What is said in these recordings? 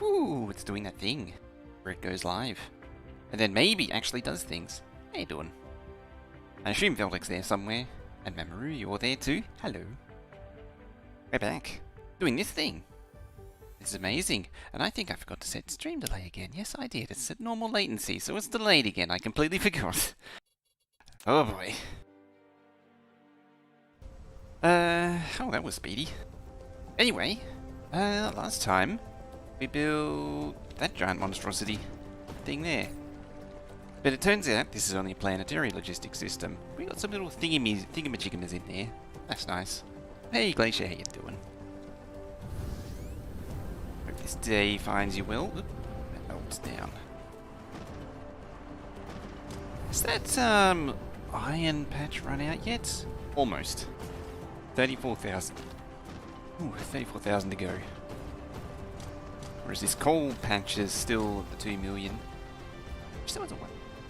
Ooh, it's doing that thing where it goes live. And then maybe actually does things. How you doing? I assume Veldik's there somewhere. And Mamoru, you're there too? Hello. We're back. Doing this thing. This is amazing. And I think I forgot to set stream delay again. Yes, I did. It's at normal latency, so it's delayed again. I completely forgot. Oh boy. Oh, that was speedy. Anyway, last time we built that giant monstrosity thing there. But it turns out this is only a planetary logistics system. We got some little thingamajiggamas in there. That's nice. Hey Glacier, how you doing? Hope this day finds you well. Oop, that melts down. Is that iron patch run out yet? Almost. 34,000. Ooh, 34,000 to go. Whereas this coal patch is still at the 2 million. It's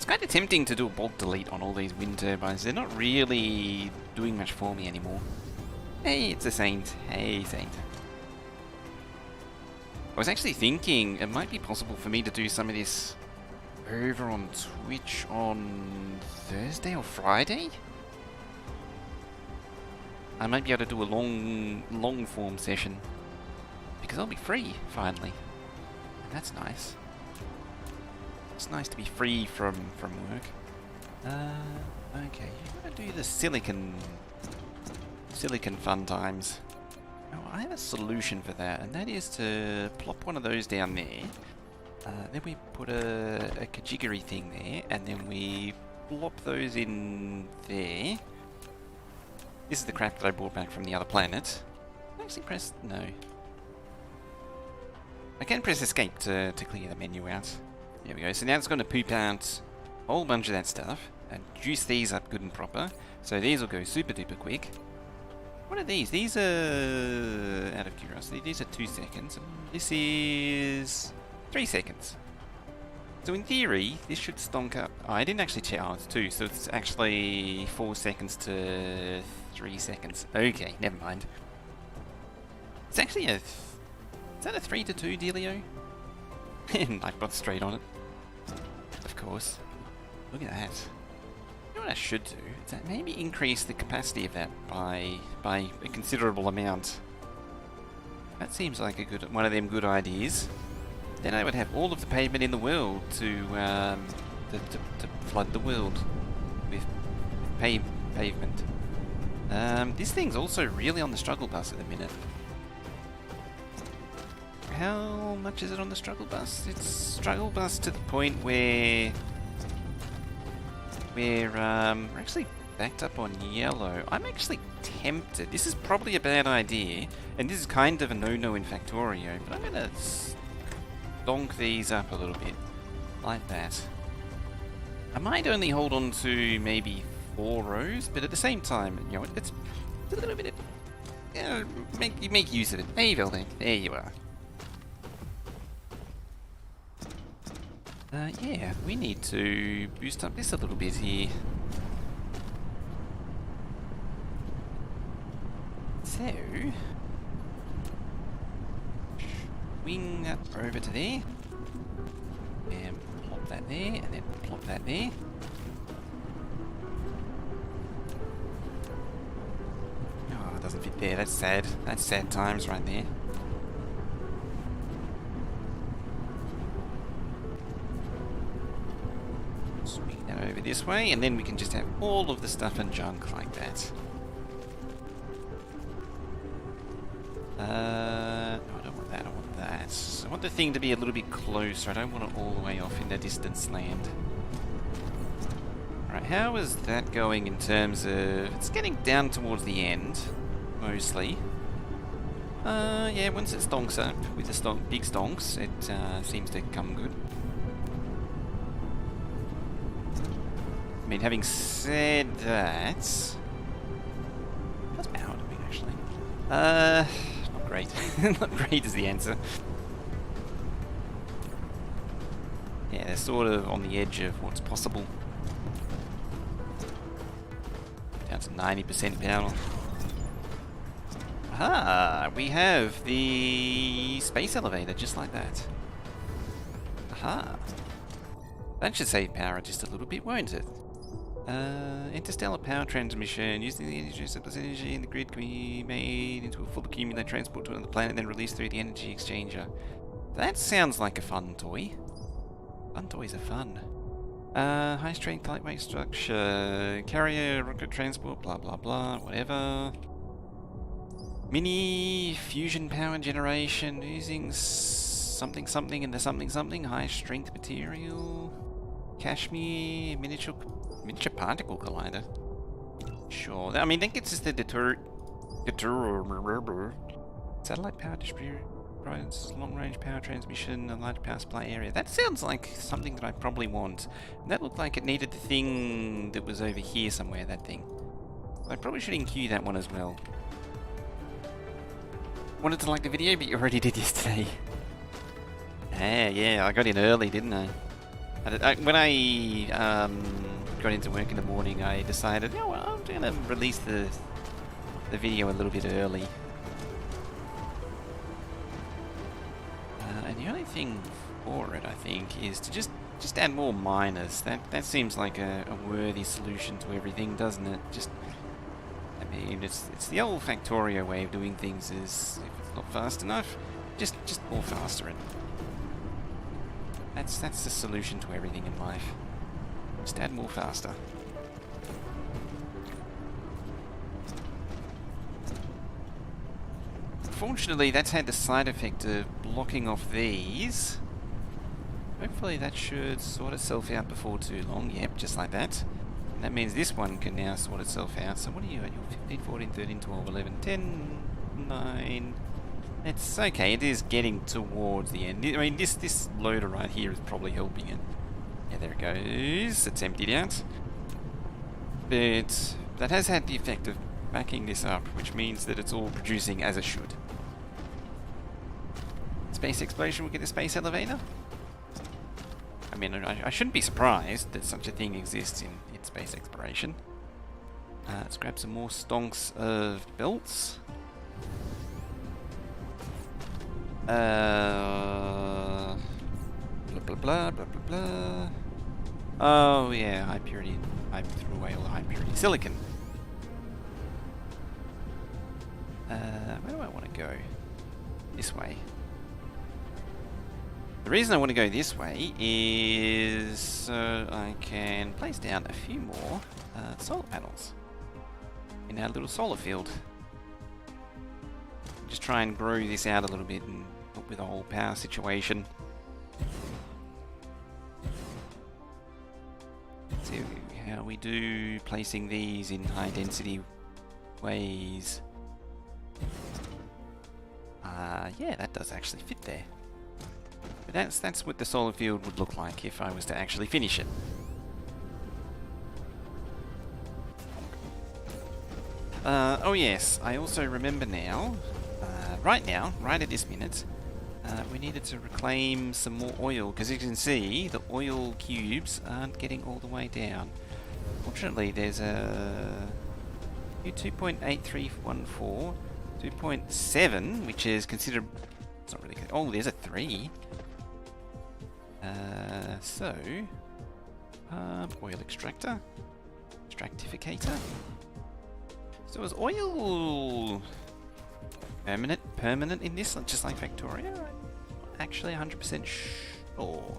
kind of tempting to do a bulk delete on all these wind turbines. They're not really doing much for me anymore. Hey, it's a Saint. Hey, Saint. I was actually thinking it might be possible for me to do some of this over on Twitch on Thursday or Friday? I might be able to do a long form session. Because I'll be free, finally. And that's nice. It's nice to be free from work. Okay, you're gonna do the silicon fun times. Oh, I have a solution for that, and that is to plop one of those down there. Then we put a Kajigiri thing there, and then we plop those in there. This is the crap that I brought back from the other planet. Can I actually press... no. I can press escape to clear the menu out. There we go. So now it's going to poop out a whole bunch of that stuff and juice these up good and proper. So these will go super duper quick. What are these? These are, out of curiosity, these are 2 seconds. This is 3 seconds. So in theory, this should stonk up. Oh, I didn't actually check. Oh, it's 2. So it's actually 4 seconds to 3 seconds. Okay, never mind. It's actually a... is that a 3 to 2 dealio? I've got straight on it. Of course. Look at that. You know what I should do? Is that maybe increase the capacity of that by a considerable amount. That seems like a good one of them good ideas. Then I would have all of the pavement in the world to flood the world with pavement. This thing's also really on the struggle bus at the minute. How much is it on the struggle bus? It's struggle bus to the point where we're actually backed up on yellow. I'm actually tempted. This is probably a bad idea, and this is kind of a no-no in Factorio, but I'm gonna donk these up a little bit, like that. I might only hold on to maybe 4 rows, but at the same time, you know, it's a little bit of, you know, make use of it. Hey, Veldik, there you are. Yeah, we need to boost up this a little bit here. So, swing that over to there, and plop that there, and then plop that there. Oh, it doesn't fit there, that's sad. That's sad times right there. Over this way, and then we can just have all of the stuff and junk like that. No, I don't want that, I want that. I want the thing to be a little bit closer, I don't want it all the way off in the distance land. Alright, how is that going in terms of... it's getting down towards the end, mostly. Yeah, once it stonks up with the big stonks, it seems to come good. I mean, having said that... how's power doing, actually? Not great. Not great is the answer. Yeah, they're sort of on the edge of what's possible. Down to 90% power. Aha! We have the space elevator, just like that. Aha! That should save power just a little bit, won't it? Interstellar power transmission. Using the energy surplus energy in the grid can be made into a full accumulator transport to another planet and then released through the energy exchanger. That sounds like a fun toy. Fun toys are fun. High strength, lightweight structure, carrier, rocket transport, blah blah blah, whatever. Mini fusion power generation using something something into something something. High strength material. Cashmere, miniature particle collider. Sure. I mean, that gets us the satellite power distributor. Long-range power transmission, a large power supply area. That sounds like something that I probably want. And that looked like it needed the thing that was over here somewhere, that thing. I probably should enqueue that one as well. Wanted to like the video, but you already did yesterday. Yeah, I got in early, didn't I? When I got into work in the morning, I decided, you know what, I'm going to release the video a little bit early. And the only thing for it, I think, is to just add more miners. That seems like a worthy solution to everything, doesn't it? I mean, it's the old Factorio way of doing things. Is if it's not fast enough, just more faster. And that's the solution to everything in life. Just add more faster. Unfortunately, that's had the side effect of blocking off these. Hopefully that should sort itself out before too long. Yep, just like that. And that means this one can now sort itself out. So what are you at? You're 15, 14, 13, 12, 11, 10, 9... It's okay, it is getting towards the end. I mean, this loader right here is probably helping it. Yeah, there it goes. It's emptied out. But that has had the effect of backing this up, which means that it's all producing as it should. Space exploration will get the space elevator? I mean, I shouldn't be surprised that such a thing exists in space exploration. Let's grab some more stonks of belts. Blah blah blah blah blah blah. Oh yeah, high purity. I threw away all the high purity silicon. Where do I want to go? This way. The reason I want to go this way is so I can place down a few more solar panels in our little solar field. Just try and grow this out a little bit and help with the whole power situation. Let's see how we do placing these in high density ways. Yeah, that does actually fit there. But that's what the solar field would look like if I was to actually finish it. Oh yes, I also remember now, right at this minute, we needed to reclaim some more oil, because you can see the oil cubes aren't getting all the way down. Fortunately, there's a 2.8314, 2.7, which is considered... It's not really good. Oh, there's a 3. Oil extractor, extractificator. So is oil permanent in this, just like Factorio? I'm actually 100% sure.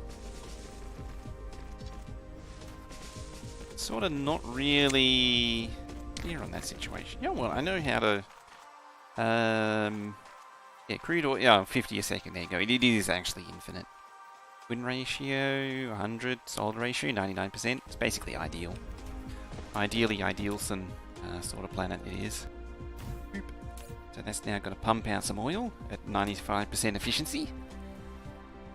Sort of not really clear on that situation. Yeah, well, I know how to... yeah, crude oil... Yeah, 50 a second, there you go. It is actually infinite. Win ratio, 100. Solid ratio, 99%. It's basically ideal. Ideally ideal-son sort of planet it is. So that's now going to pump out some oil at 95% efficiency.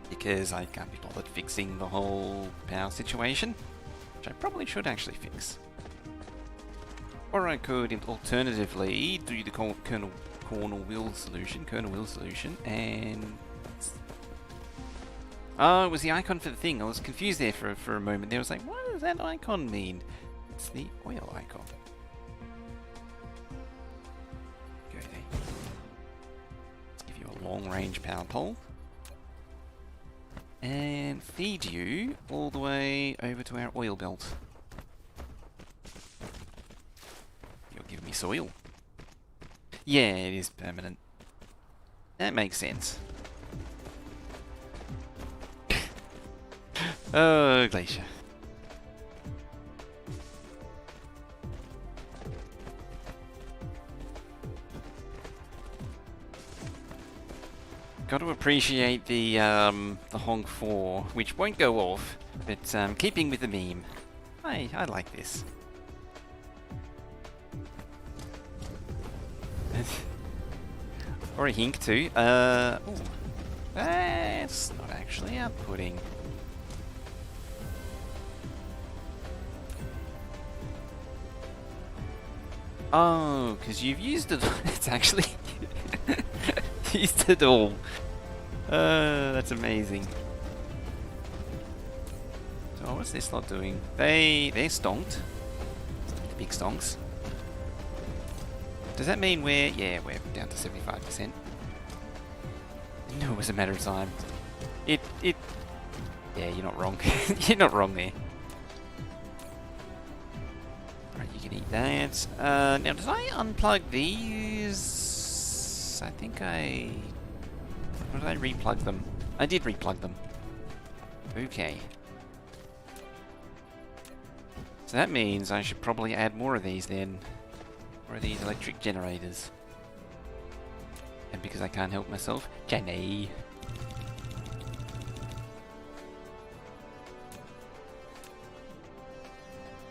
Because I can't be bothered fixing the whole power situation. Which I probably should actually fix. Or I could alternatively do the kernel wheel solution, and... Oh, it was the icon for the thing. I was confused there for a moment. There I was like, what does that icon mean? It's the oil icon. Go there. long-range power pole. And feed you all the way over to our oil belt. You're giving me soil. Yeah, it is permanent. That makes sense. Oh, glacier. Got to appreciate the Honk 4, which won't go off, but keeping with the meme. I like this. Or a hink too. Ooh, that's not actually outputting. Oh, because you've used it. It's actually used it all. That's amazing. So what's this lot doing? They're stonked. The big stonks. Does that mean we're down to 75%? No, it was a matter of time. Yeah, you're not wrong. You're not wrong there. Right, you can eat that. Now, did I unplug these? I think or did I replug them? I did replug them. Okay. So that means I should probably add more of these then. More of these electric generators. And because I can't help myself, Jenny.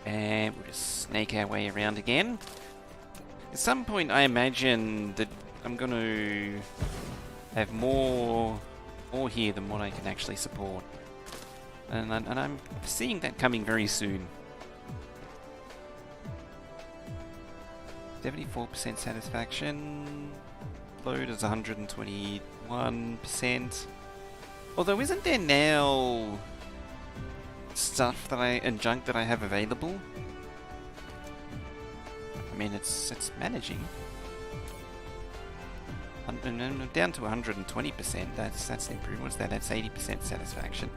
And we'll just snake our way around again. At some point I imagine that I'm going to have more here than what I can actually support. And I'm seeing that coming very soon. 74% satisfaction. Load is 121%. Although isn't there now stuff that and junk that I have available? I mean, it's managing. And down to 120%. That's the improvement. That's 80% satisfaction.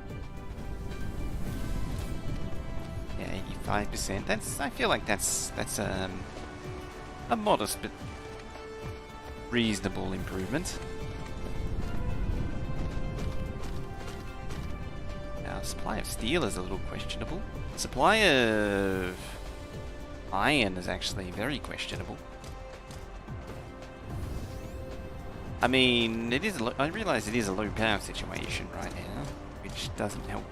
Yeah, 85%. I feel like that's a modest but reasonable improvement. Now, supply of steel is a little questionable. Supply of iron is actually very questionable. I mean, it is. I realise it is a low power situation right now, which doesn't help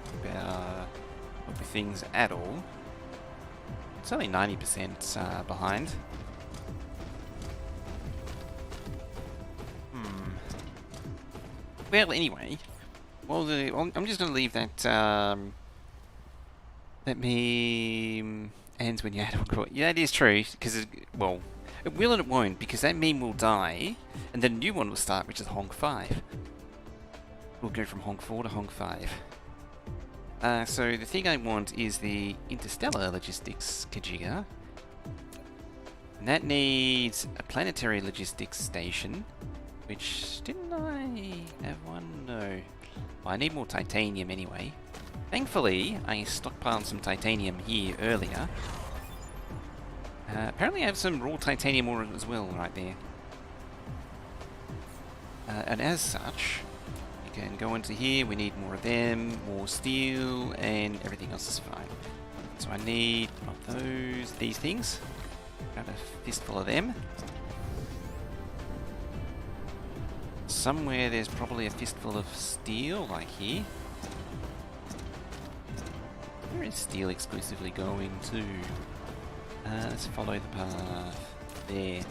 with things at all. It's only 90% behind. Well, anyway, I'm just going to leave that that meme ends when you add on. Yeah, it is true, because it will and it won't, because that meme will die, and then a new one will start, which is Honk 5. We'll go from Honk 4 to Honk 5. So the thing I want is the interstellar logistics Kajiga. And that needs a planetary logistics station. Which, didn't I have one? No. Well, I need more titanium anyway. Thankfully, I stockpiled some titanium here earlier. Apparently I have some raw titanium ore as well right there. And as such, you can go into here, we need more of them, more steel, and everything else is fine. So I need these things. Got a fistful of them. Somewhere there's probably a fistful of steel, like here. Where is steel exclusively going to? Let's follow the path. There.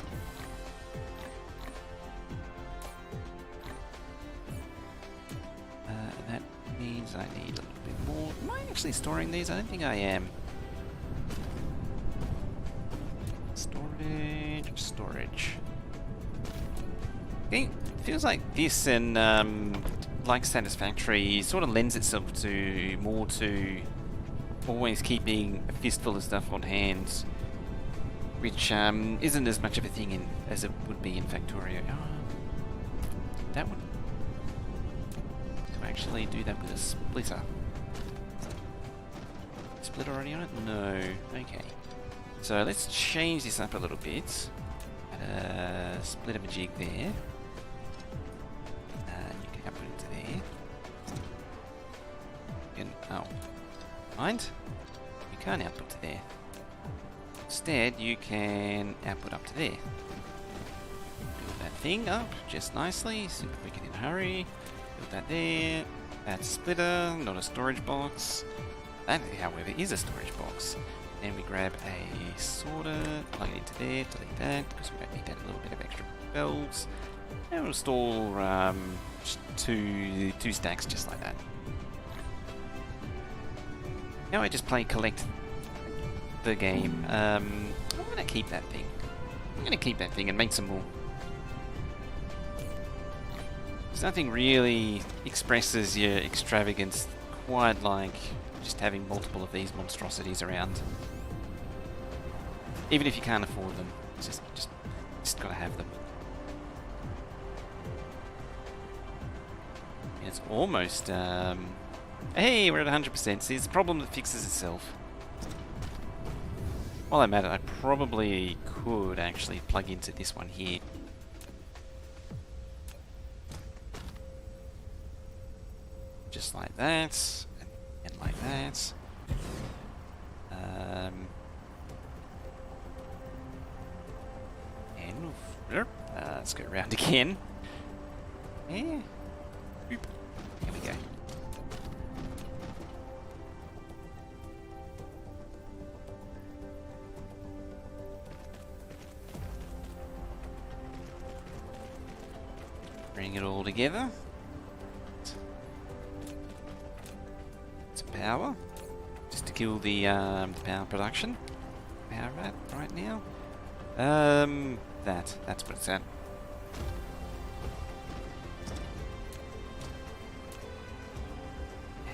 That means I need a little bit more. Am I actually storing these? I don't think I am. Storage. Okay. Feels like this and like Satisfactory sort of lends itself to more to always keeping a fistful of stuff on hand, which isn't as much of a thing as it would be in Factorio. Oh, that one. actually do that with a splitter. Splitter already on it? No. Okay. So let's change this up a little bit. Split of a jig there. You can output into there. Oh. Mind? You can't output to there. Instead, you can output up to there. Build that thing up just nicely, super quick and in a hurry. Build that there. That's a splitter, not a storage box. That, however, is a storage box. Then we grab a sorter, plug it into there, delete that, because we don't need that little bit of extra bells. And we'll store two stacks just like that. Now I just play collect the game. I'm going to keep that thing. I'm going to keep that thing and make some more. There's nothing really expresses your extravagance quite like just having multiple of these monstrosities around. Even if you can't afford them, it's just gotta have them. And it's almost, hey, we're at 100%. See, it's a problem that fixes itself. While I'm at it, I probably could actually plug into this one here. Just like that. And like that. And let's go around again. Yeah. Boop. Here we go. Bring it all together. Power, just to kill the power production. Power right now. That's what it's at.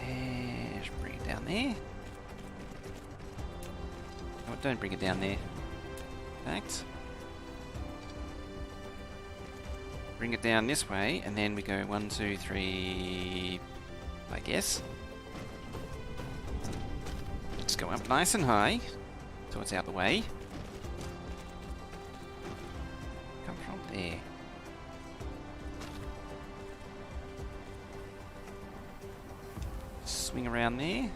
And just bring it down there. Oh, don't bring it down there. In fact, bring it down this way, and then we go 1, 2, 3. I guess. Just go up nice and high, so it's out the way. Come from there. Swing around there.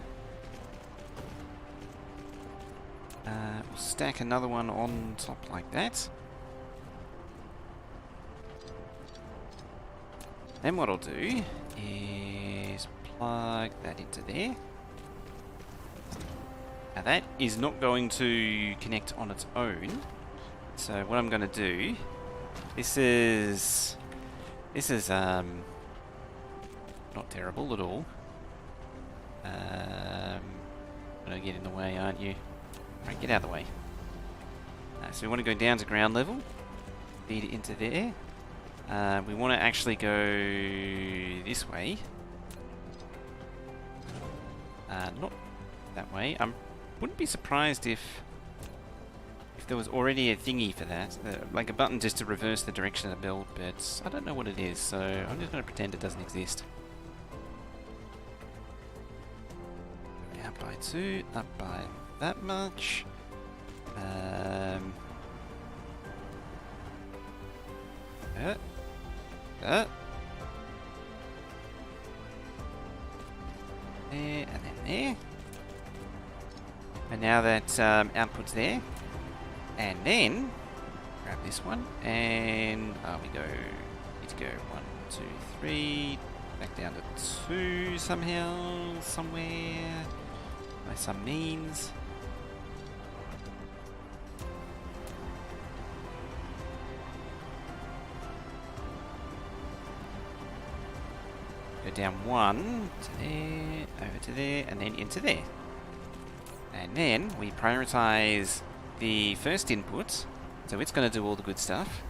We'll stack another one on top like that. Then what I'll do is plug that into there. Now that is not going to connect on its own. So what I'm going to do, this is not terrible at all. Gonna get in the way, aren't you? Alright, get out of the way. So we want to go down to ground level, feed it into there. We want to actually go this way. Not that way. Wouldn't be surprised if there was already a thingy for that, like a button just to reverse the direction of the build, but I don't know what it is, so I'm just going to pretend it doesn't exist. Out by 2, up by that much. There, and then there. And now that output's there, and then grab this one, and we go. Need to go 1, 2, 3, back down to 2 somehow, somewhere, by some means. Go down 1 to there, over to there, and then into there. And then we prioritize the first input, so it's going to do all the good stuff.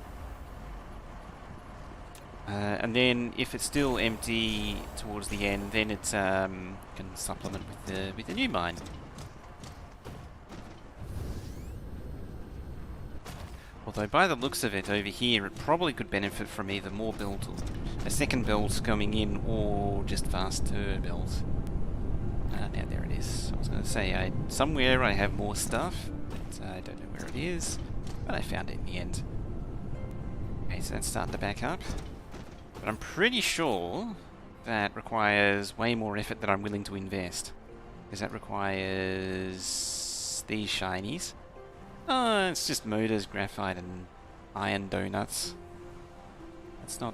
And then if it's still empty towards the end, then it can supplement with the new mine. Although by the looks of it over here, it probably could benefit from either more build a second belt coming in or just faster belt. Now there it is. I was going to say somewhere I have more stuff, but I don't know where it is, but I found it in the end. Okay, so that's starting to back up. But I'm pretty sure that requires way more effort than I'm willing to invest. Because that requires these shinies. Oh, it's just motors, graphite, and iron donuts. That's not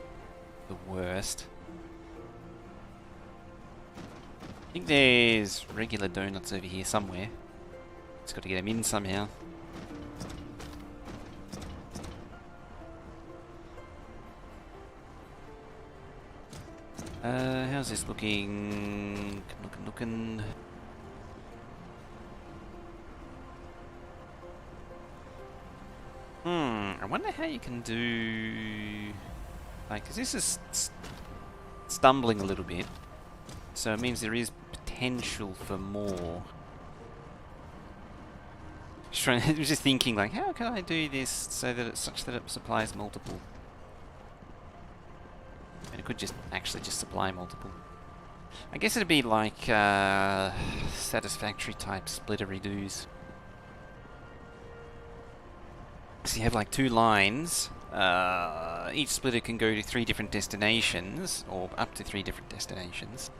the worst. I think there's regular donuts over here somewhere. Just got to get them in somehow. How's this looking? Looking. I wonder how you can do... Like, 'cause this is stumbling a little bit. So it means there is potential for more. I was just thinking, like, how can I do this so that it's such that it supplies multiple? And it could just actually just supply multiple. I guess it'd be like satisfactory type splitter redos. So you have like 2 lines. Each splitter can go to 3 different destinations, or up to 3 different destinations.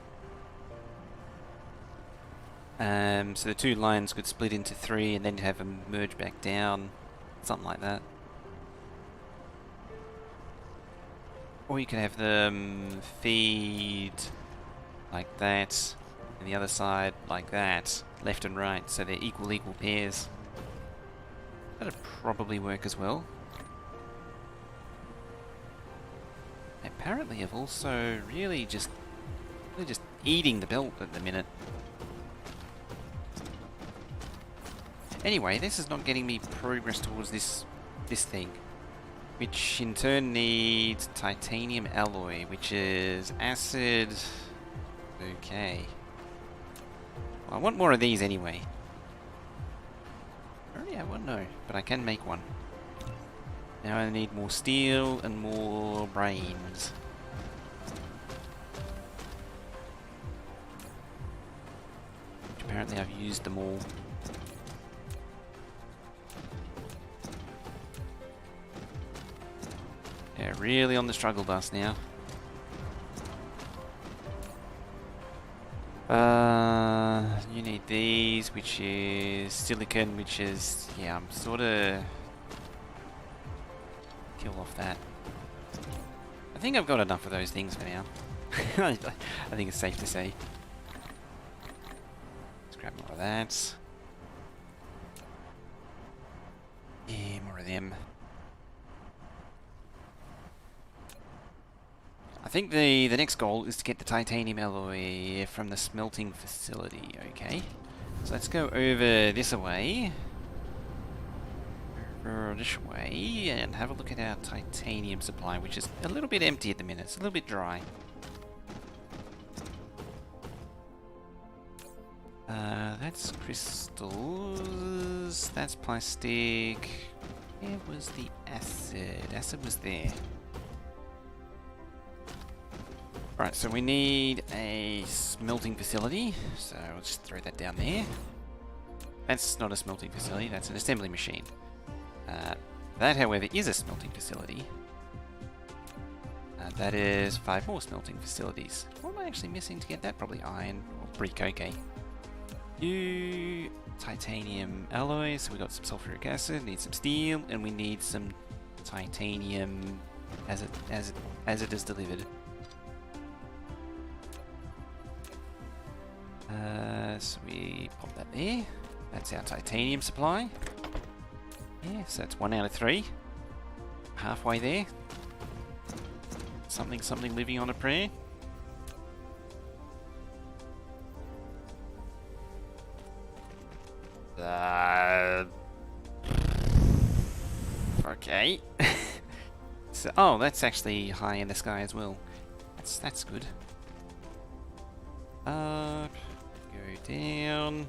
So the 2 lines could split into 3 and then have them merge back down, something like that. Or you could have them feed like that, and the other side like that, left and right, so they're equal pairs. That'd probably work as well. Apparently I've also really just eating the belt at the minute. Anyway, this is not getting me progress towards this thing, which in turn needs titanium alloy, which is acid. Okay. Well, I want more of these anyway. Already have one? No, but I can make one. Now I need more steel and more brains. Which apparently I've used them all. Yeah, really on the struggle bus now. You need these, which is silicon, which is, yeah, I'm sort of kill off that. I think I've got enough of those things for now. I think it's safe to say. Let's grab more of that. Yeah, more of them. I think the next goal is to get the titanium alloy from the smelting facility. Okay, so let's go over this way, and have a look at our titanium supply, which is a little bit empty at the minute. It's a little bit dry. That's crystals. That's plastic. Where was the acid? Acid was there. Right, so we need a smelting facility, so we'll just throw that down there. That's not a smelting facility, that's an assembly machine. That, however, is a smelting facility. That is 5 more smelting facilities. What am I actually missing to get that? Probably iron or brick, okay. Titanium alloy, so we got some sulfuric acid, need some steel, and we need some titanium as it is delivered. So we pop that there. That's our titanium supply. Yeah, so that's 1 out of 3. Halfway there. Something living on a prayer. Okay. So, oh, that's actually high in the sky as well. That's good. Up, go down,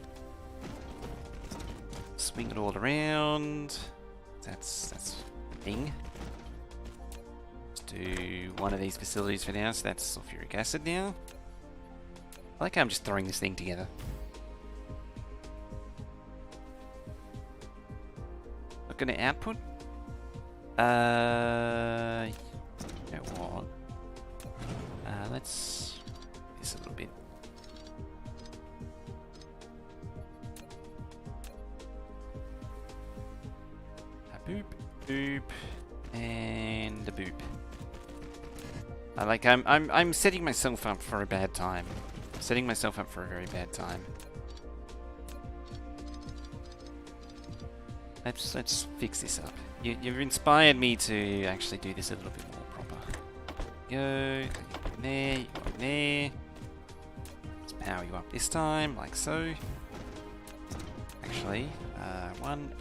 swing it all around. That's a thing. Let's do one of these facilities for now, so that's sulfuric acid now. I like how I'm just throwing this thing together. Not gonna output? You know what? Let's do this a little bit. A boop, boop, and a boop. I'm setting myself up for a bad time. Setting myself up for a very bad time. Let's fix this up. You've inspired me to actually do this a little bit more proper. Go in there, you go in there. Let's power you up this time, like so. Actually, one.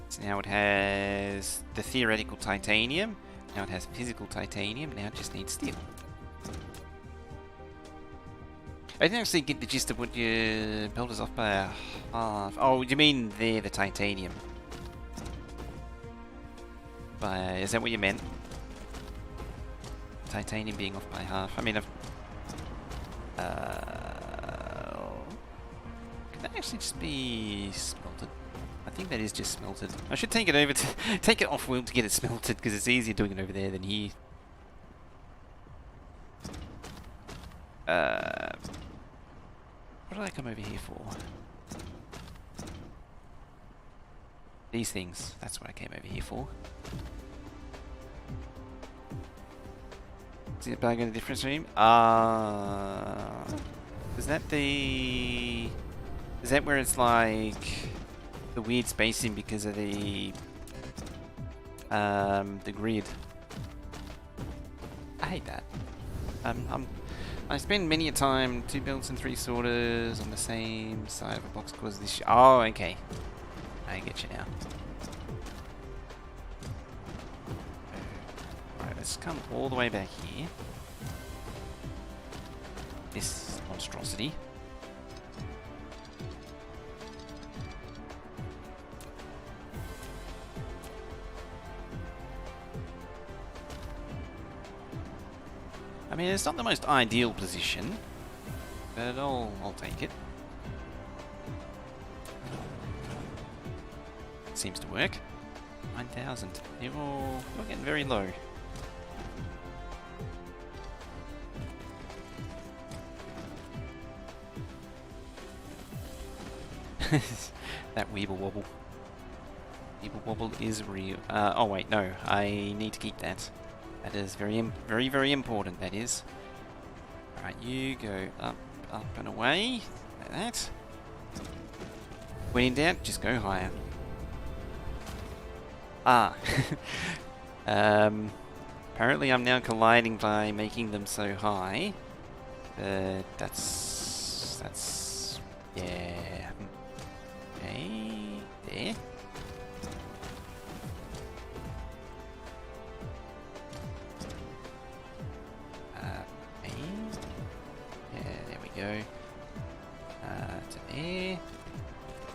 So now it has the theoretical titanium. Now it has physical titanium. Now it just needs steel. I didn't actually get the gist of what your build is off by a half. Oh, you mean there, the titanium? Is that what you meant? Titanium being off by half. I mean, can that actually just be smelted? I think that is just smelted. I should take it over to take it off world to get it smelted because it's easier doing it over there than here. What did I come over here for? These things. That's what I came over here for. See the bug in a different stream? Is that the... Is that where it's like... the weird spacing because of the grid? I hate that. I spend many a time 2 builds and 3 sorters on the same side of a box cause this. Oh, okay. I get you now. Alright, let's come all the way back here. This monstrosity. I mean, it's not the most ideal position, but I'll take it. Seems to work. 9,000. You're getting very low. That Weeble Wobble. Weeble Wobble is real. Oh wait, no. I need to keep that. That is very, very important, that is. Alright, you go up, up and away. Like that. When in doubt, just go higher. Ah. Apparently I'm now colliding by making them so high. But that's... yeah. Okay, there. Go to there.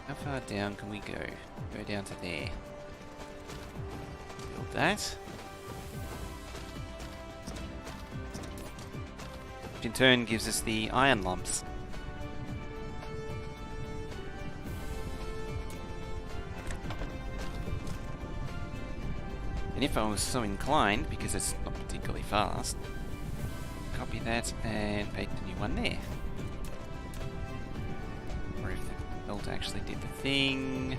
How far down can we go? Go down to there. Build that. Which in turn gives us the iron lumps. And if I was so inclined, because it's not particularly fast, copy that and paste a new one there. Or if the belt actually did the thing.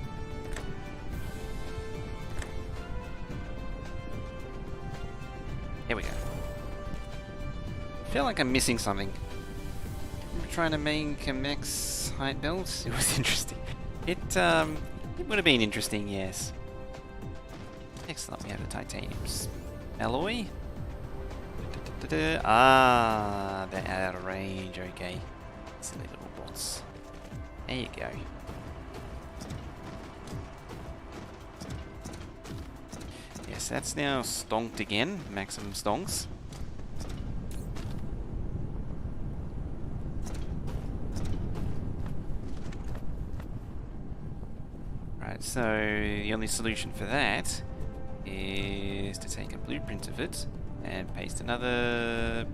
Here we go. I feel like I'm missing something. I'm trying to make a max height belt. It was interesting. It would have been interesting, yes. Next up we have the titanium alloy. Ah, they're out of range, okay. Silly little bots. There you go. Yes, that's now stonked again, maximum stonks. Right, so the only solution for that is to take a blueprint of it and paste another...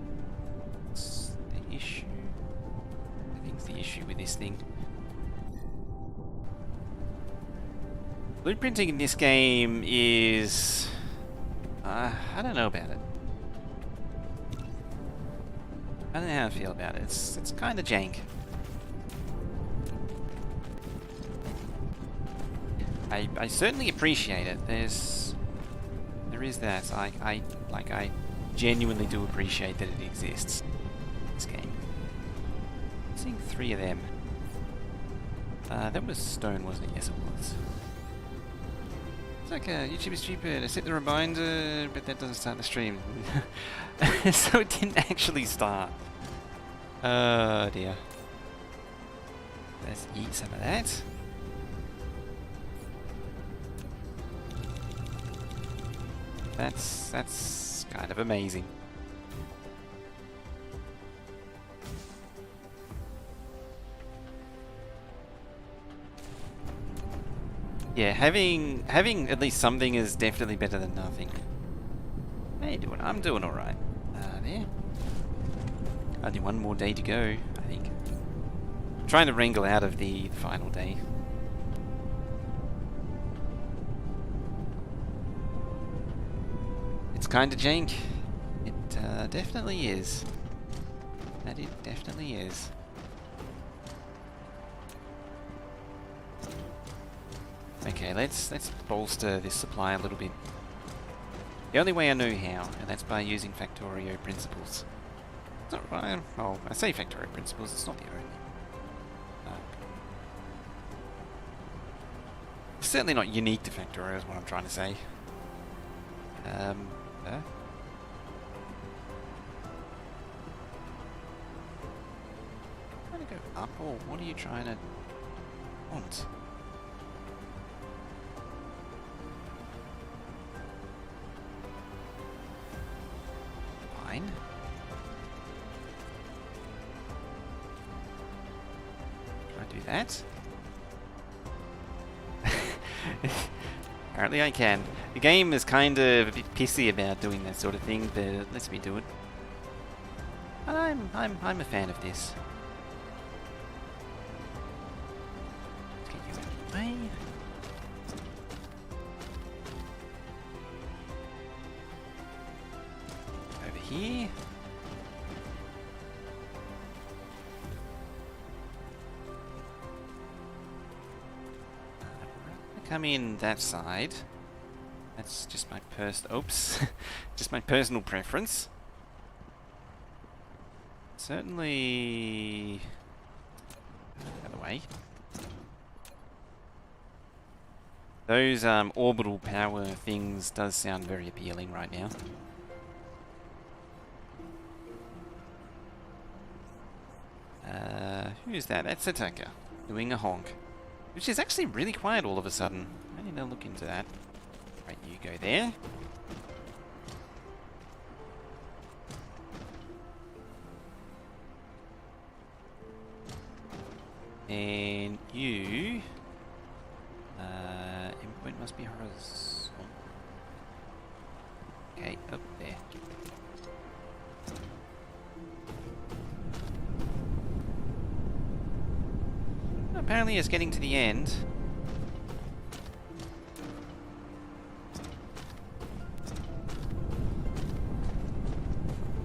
What's the issue? I think's the issue with this thing. Blueprinting in this game is... I don't know about it. I don't know how I feel about it. It's kind of jank. I certainly appreciate it. There is that. I genuinely do appreciate that it exists. This game. I'm seeing 3 of them. That was stone, wasn't it? Yes, it was. It's like YouTube is stupid. I set the reminder, but that doesn't start the stream. So it didn't actually start. Oh dear. Let's eat some of that. That's kind of amazing. Yeah, having at least something is definitely better than nothing. How you doing? I'm doing alright. There. Only one more day to go, I think. I'm trying to wrangle out of the final day. It's kinda jank. It definitely is. That it definitely is. Okay, let's bolster this supply a little bit. The only way I know how, and that's by using Factorio principles. It's not right. Oh, I say Factorio principles, it's not the only. It's certainly not unique to Factorio is what I'm trying to say. I'm trying to go up, or what are you trying to want? Fine. Try to do that. Apparently I can. The game is kind of a bit pissy about doing that sort of thing, but it lets me do it. And I'm a fan of this. Let's get you out of the way. Over here. Come in that side. That's just my just my personal preference. Certainly the other way. Those orbital power things does sound very appealing right now. Who's that? That's Sataka doing a honk. Which is actually really quiet all of a sudden. I need to look into that. Right, you go there. And you... endpoint must be horizontal. Okay, up there. Apparently it's getting to the end.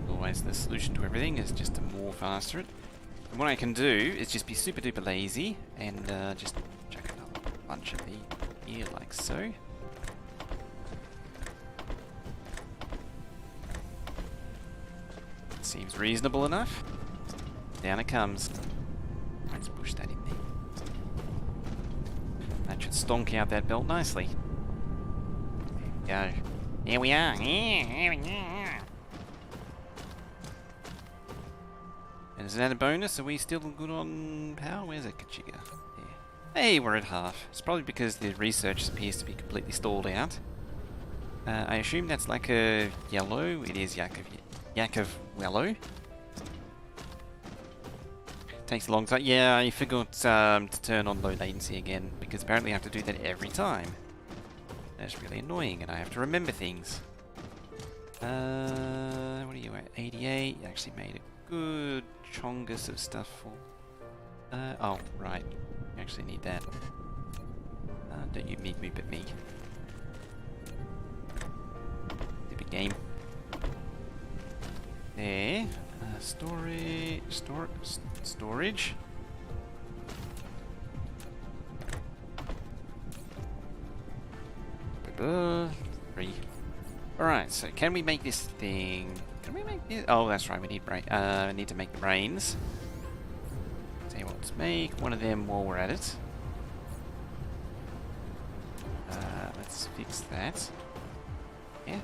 Always the solution to everything is just to more faster it. And what I can do is just be super duper lazy and just chuck a bunch of the here like so. Seems reasonable enough. Down it comes. Let's push that in there. That should stonk out that belt nicely. There we go. Here we are. And is that a bonus? Are we still good on power? Where's that Kachiga? Yeah. Hey, we're at half. It's probably because the research appears to be completely stalled out. I assume that's like a yellow. It is Yakov Wellow. Takes a long time. Yeah, I forgot to turn on low latency again, because apparently I have to do that every time. That's really annoying, and I have to remember things. What are you at? 88. You actually made a good chongus of stuff for... oh, right. You actually need that. Don't you meet me but me. Stupid game. There. Storage. Three. Alright, so can we make this thing... Can we make this? Oh, that's right, we need need to make the brains. Tell you what, let's make one of them while we're at it. Let's fix that. Yeah.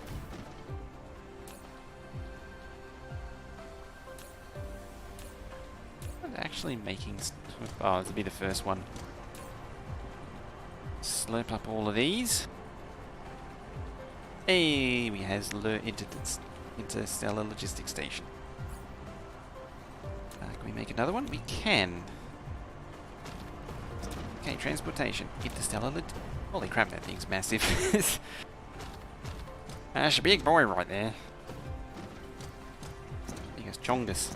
I'm actually making... Oh, this will be the first one. Slurp up all of these. Hey, we has interstellar logistics station. Can we make another one? We can. Okay, transportation. Interstellar. Holy crap, that thing's massive. That's a big boy right there. Big as Chongus.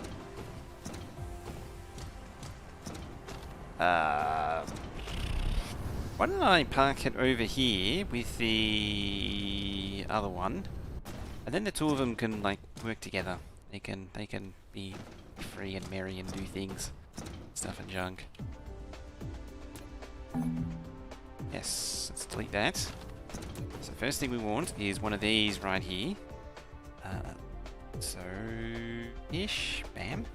Why don't I park it over here with the other one, and then the two of them can like work together. They can be free and merry and do things, stuff and junk. Yes, let's delete that. So first thing we want is one of these right here. So ish, bam.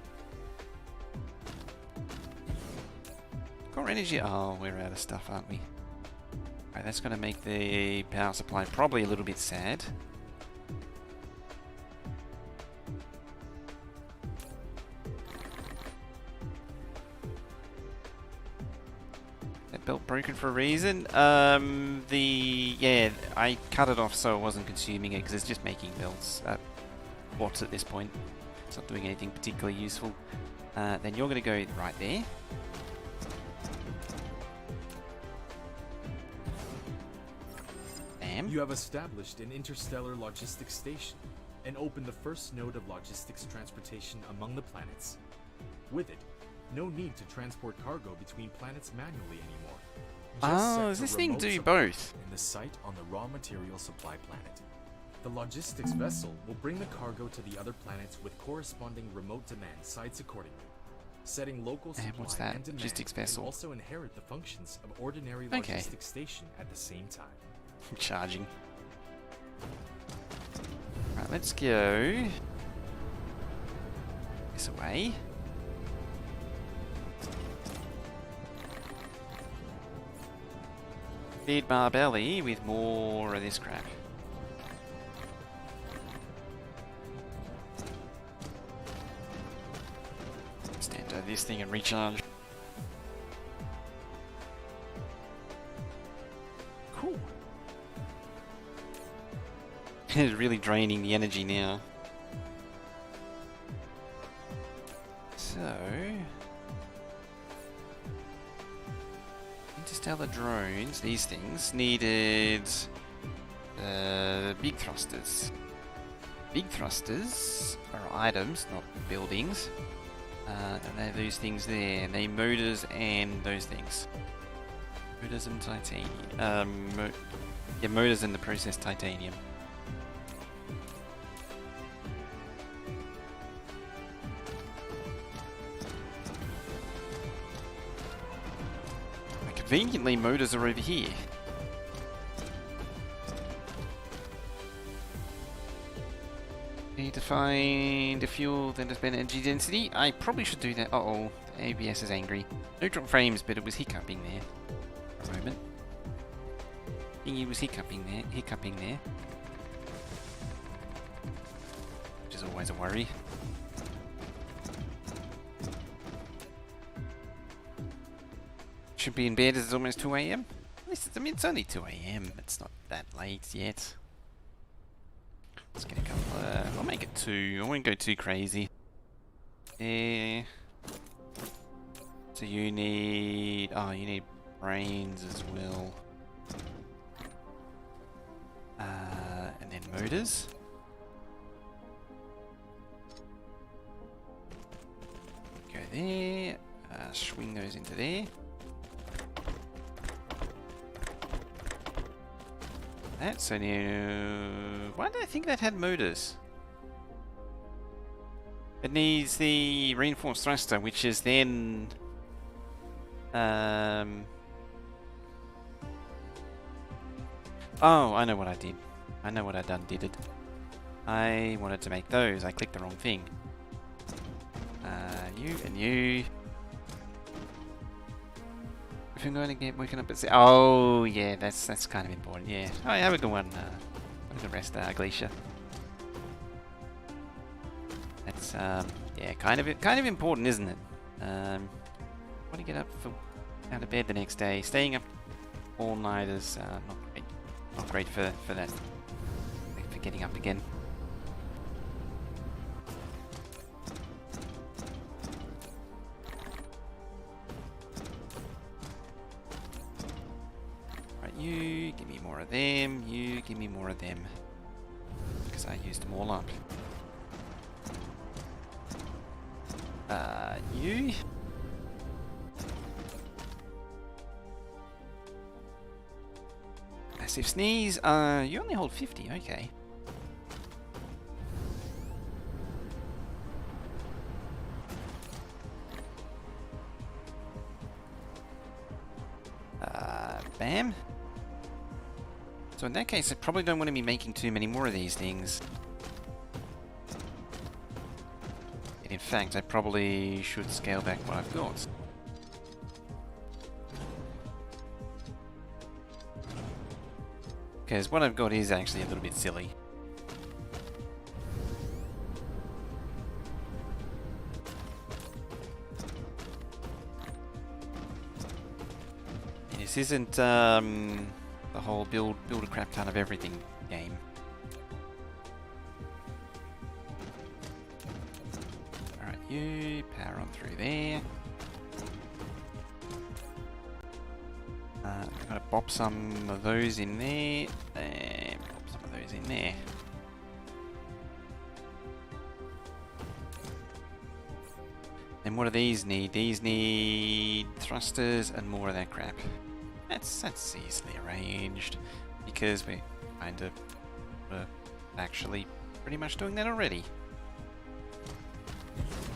Core energy. Oh, we're out of stuff, aren't we? Alright, that's going to make the power supply probably a little bit sad. That belt broken for a reason. Yeah, I cut it off so I wasn't consuming it because it's just making belts. Watts at this point. It's not doing anything particularly useful. Then you're going to go right there. You have established an interstellar logistics station and opened the first node of logistics transportation among the planets. With it, no need to transport cargo between planets manually anymore. Oh, does this thing do both? In the site on the raw material supply planet. The logistics vessel will bring the cargo to the other planets with corresponding remote demand sites accordingly. Setting local supply and demand logistics vessel. and also inherit the functions of ordinary logistics station at the same time. Charging. Right, let's go this way. Feed my belly with more of this crap. Stand over this thing and recharge. Cool. It's really draining the energy now. So... Interstellar drones, these things, needed... big thrusters. Big thrusters are items, not buildings. And they have those things there. They motors and those things. Motors and titanium. Yeah, motors and the processed titanium. Conveniently, motors are over here. Need to find a fuel that has better energy density. I probably should do that. Uh-oh, the ABS is angry. No drop frames, but it was hiccuping there. For a moment. I think it was hiccuping there. Which is always a worry. Should be in bed as it's almost 2 AM. I mean, it's only 2 AM. It's not that late yet. Let's get a couple. I'll make it 2. I won't go too crazy. Yeah. So you need. Oh, you need brains as well. motors. Go there. Swing those into there. That, so now... Why did I think that had motors? It needs the reinforced thruster, which is then... Oh, I know what I did. I know what I did it. I wanted to make those. I clicked the wrong thing. You and you. If I'm going to get waken up at... Oh, yeah, that's kind of important, yeah. Oh, have a good one. The rest, Glacier. That's, yeah, kind of important, isn't it? Want to get up out of bed the next day. Staying up all night is not great. Not great for that. For getting up again. Right, you give me more of them. You give me more of them. Because I used them all up. You. Massive sneeze. You only hold 50. Okay. Bam. So in that case, I probably don't want to be making too many more of these things. And in fact, I probably should scale back what I've got. Because what I've got is actually a little bit silly. This isn't the whole build a crap ton of everything game. Alright, you power on through there. I'm gonna pop some of those in there and pop some of those in there. And what do these need? These need thrusters and more of that crap. That's easily arranged because we kind of actually pretty much doing that already.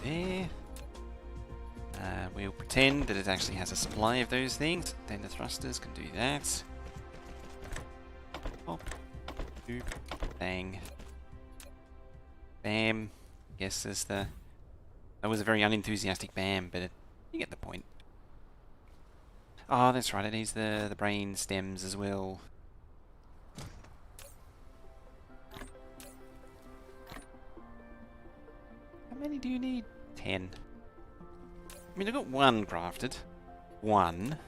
There. We'll pretend that it actually has a supply of those things. Then the thrusters can do that. Pop. Boop. Bang. Bam. Guess there's the... That was a very unenthusiastic bam, but you get the point. Oh, that's right, it needs the brain stems as well. How many do you need? 10. I mean, I've got one crafted. One.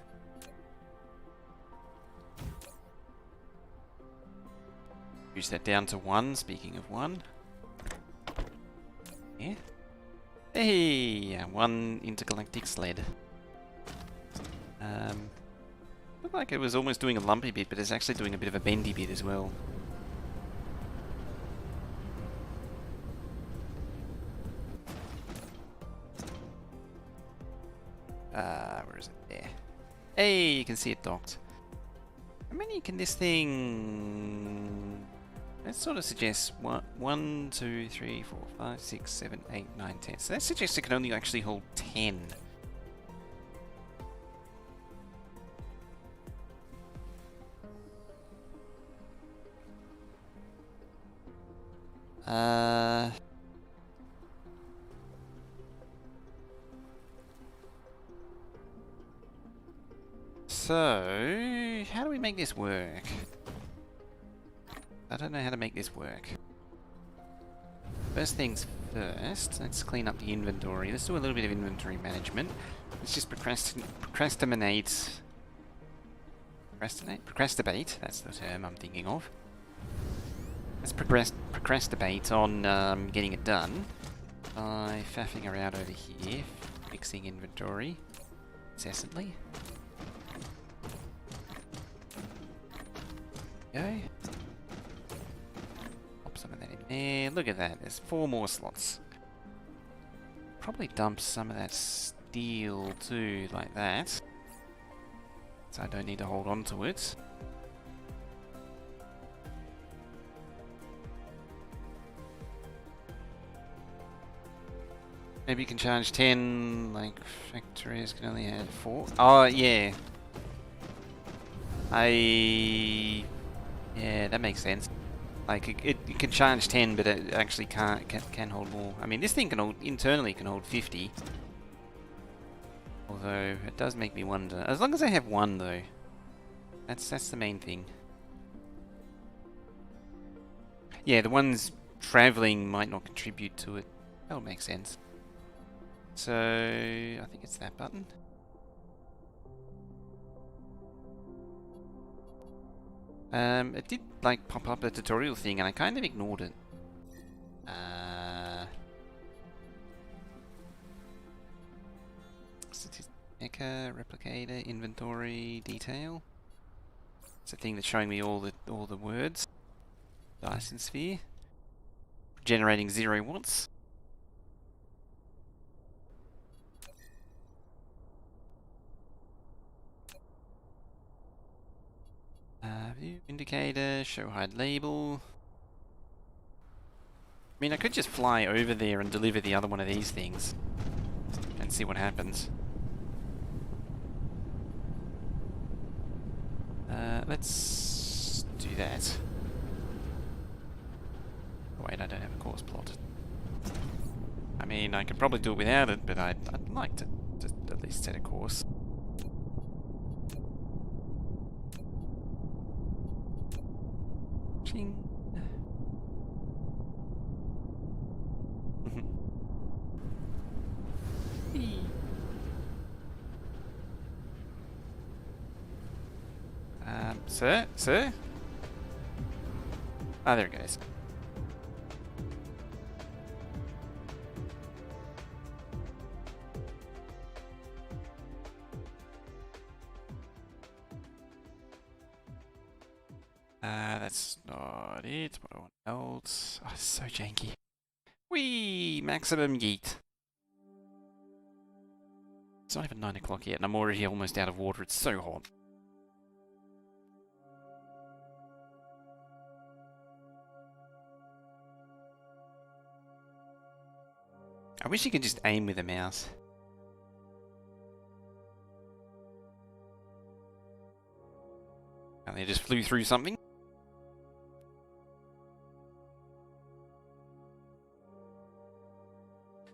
Reduce that down to one, speaking of one. Yeah. Hey! One intergalactic sled. Looked like it was almost doing a lumpy bit, but it's actually doing a bit of a bendy bit as well. Where is it? There. Hey, you can see it docked. How many can this thing... That sort of suggests 1, 2, 3, 4, 5, 6, 7, 8, 9, 10. So that suggests it can only actually hold 10. So, how do we make this work? I don't know how to make this work. First things first, let's clean up the inventory. Let's do a little bit of inventory management. Let's just procrastinate, that's the term I'm thinking of. Let's procrastinate on getting it done by faffing around over here, fixing inventory incessantly. Go. And look at that, there's 4 more slots. Probably dump some of that steel too, like that. So I don't need to hold on to it. Maybe you can charge 10, like factories can only have 4. Oh, yeah. Yeah, that makes sense. Like, it can charge 10, but it actually can hold more. I mean, this thing can hold, internally can hold 50. Although, it does make me wonder. As long as I have 1, though. That's the main thing. Yeah, the ones traveling might not contribute to it. That'll make sense. So, I think it's that button. It did like pop up a tutorial thing and I kind of ignored it. Mecha, replicator, inventory, detail. It's a thing that's showing me all the words. Dyson sphere. Generating 0 watts. View indicator, show hide label. I mean, I could just fly over there and deliver the other one of these things and see what happens. Let's do that. Oh, wait, I don't have a course plotted. I mean, I could probably do it without it, but I'd like to at least set a course. Ching. Sir? Ah, there it goes. That's not it. What I want else? Oh, it's so janky. Whee! Maximum yeet. It's not even 9 o'clock yet, and I'm already almost out of water. It's so hot. I wish you could just aim with a mouse. And they just flew through something.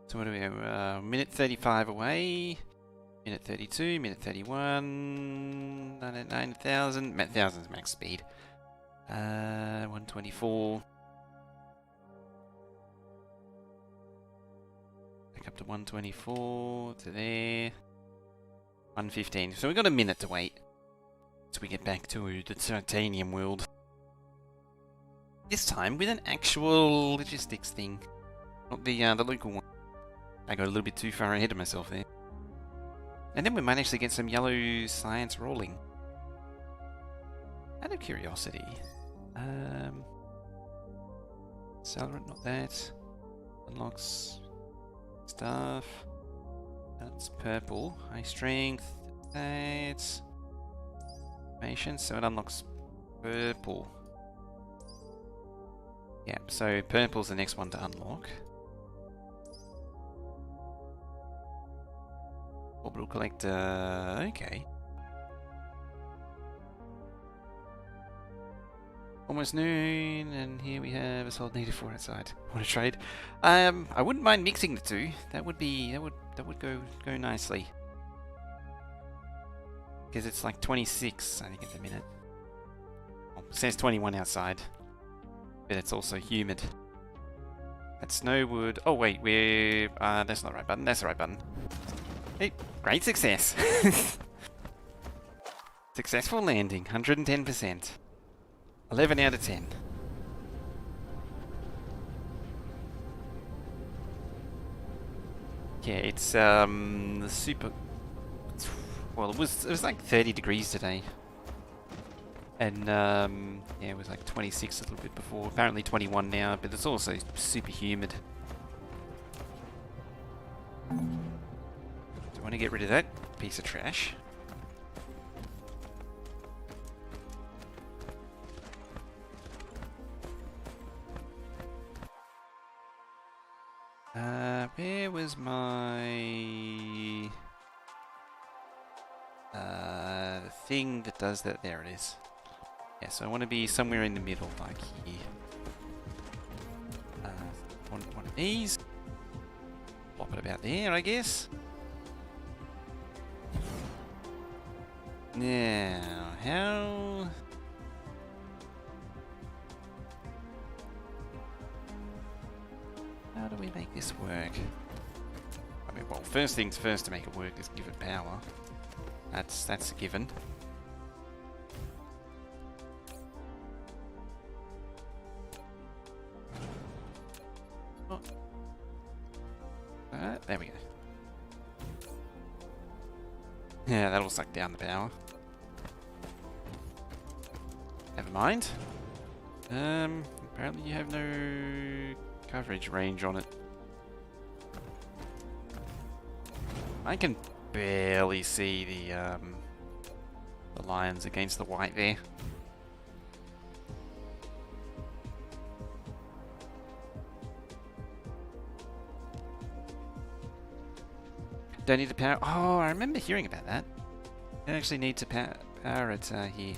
So what do we have? Minute 35 away. Minute 32, minute 31. 9,000. 1,000's max speed. 124. Back up to 124. To there. 115. So we've got a minute to wait. So we get back to the titanium world. This time with an actual logistics thing. Not the local one. I got a little bit too far ahead of myself there. And then we might actually get some yellow science rolling. Out of curiosity. Accelerant, not that. Unlocks stuff. That's purple. High strength. That's information, so it unlocks purple. Yeah, so purple's the next one to unlock. Orbital collector, okay. Almost noon, and here we have a solid native 4 outside. Want to trade? I wouldn't mind mixing the two. That would go nicely. Because it's like 26, I think, at the minute. Well, it says 21 outside, but it's also humid. That snow would. Oh wait, we're. That's not the right button. That's the right button. Hey, great success. Successful landing, 110%. 11 out of 10. Yeah, it's the super. Well, it was like 30 degrees today. And yeah, it was like 26 a little bit before. Apparently 21 now, but it's also super humid. So I want to get rid of that piece of trash. Where was my thing that does that? There it is. Yeah, so I want to be somewhere in the middle, like here. One of these. Plop it about there, I guess. Now, how... How do we make this work? I mean, well, first things first to make it work is give it power. That's a given. Oh. There we go. Yeah, that'll suck down the power. Never mind. Apparently you have no coverage range on it. I can barely see the lions against the white there. Don't need to power. Oh, I remember hearing about that. I actually need to power it here.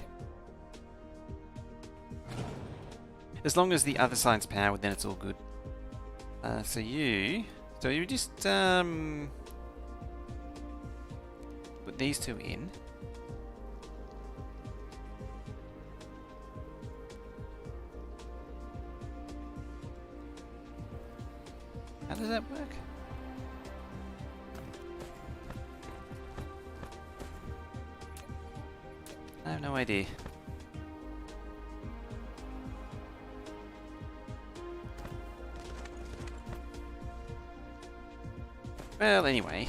As long as the other side's powered, then it's all good. So you just put these two in. How does that work? I have no idea. Well, anyway.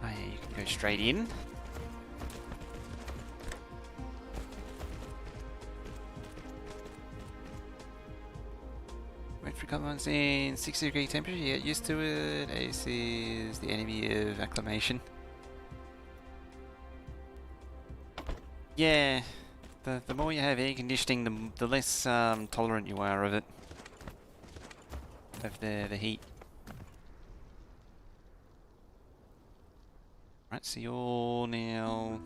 Oh yeah, you can go straight in. Wait for comments in 60-degree temperature, you get used to it. AC is the enemy of acclimation. Yeah, the more you have air conditioning, the less tolerant you are of it, of the heat. Right, so you're now...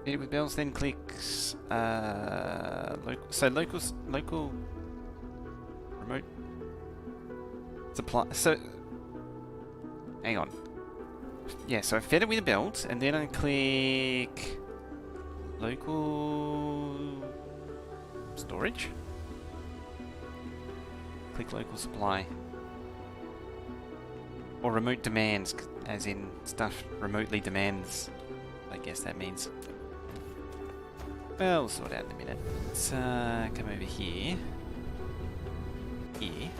Hit it with bells, then clicks local remote supply. So hang on. Yeah, so I fed it with a belt, and then I click local storage. Click local supply. Or remote demands, as in stuff remotely demands. I guess that means. Well, we'll sort it out in a minute. Let's come over here. Here.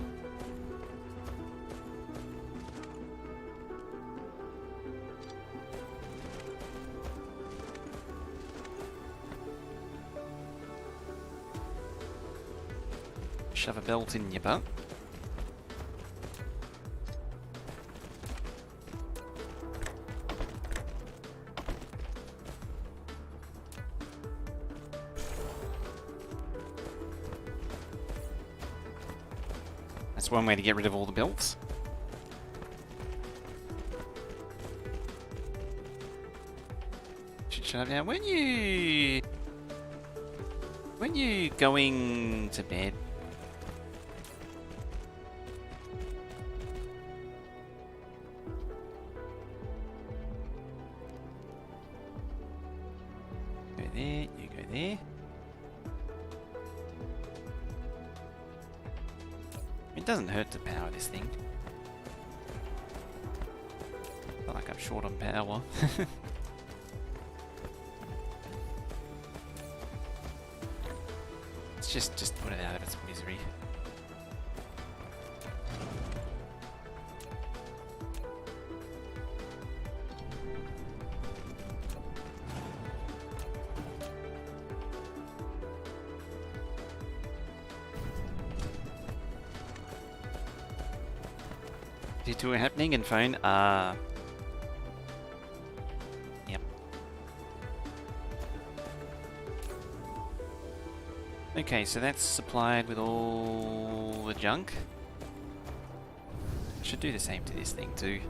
Shove a belt in your butt. That's one way to get rid of all the belts. Should shut up now. When you going to bed? Go there, you go there. It doesn't hurt to power this thing. Not like I'm short on power. Let's just put it out of its misery. Detour happening and phone. Yep. Okay, so that's supplied with all the junk. Should do the same to this thing too.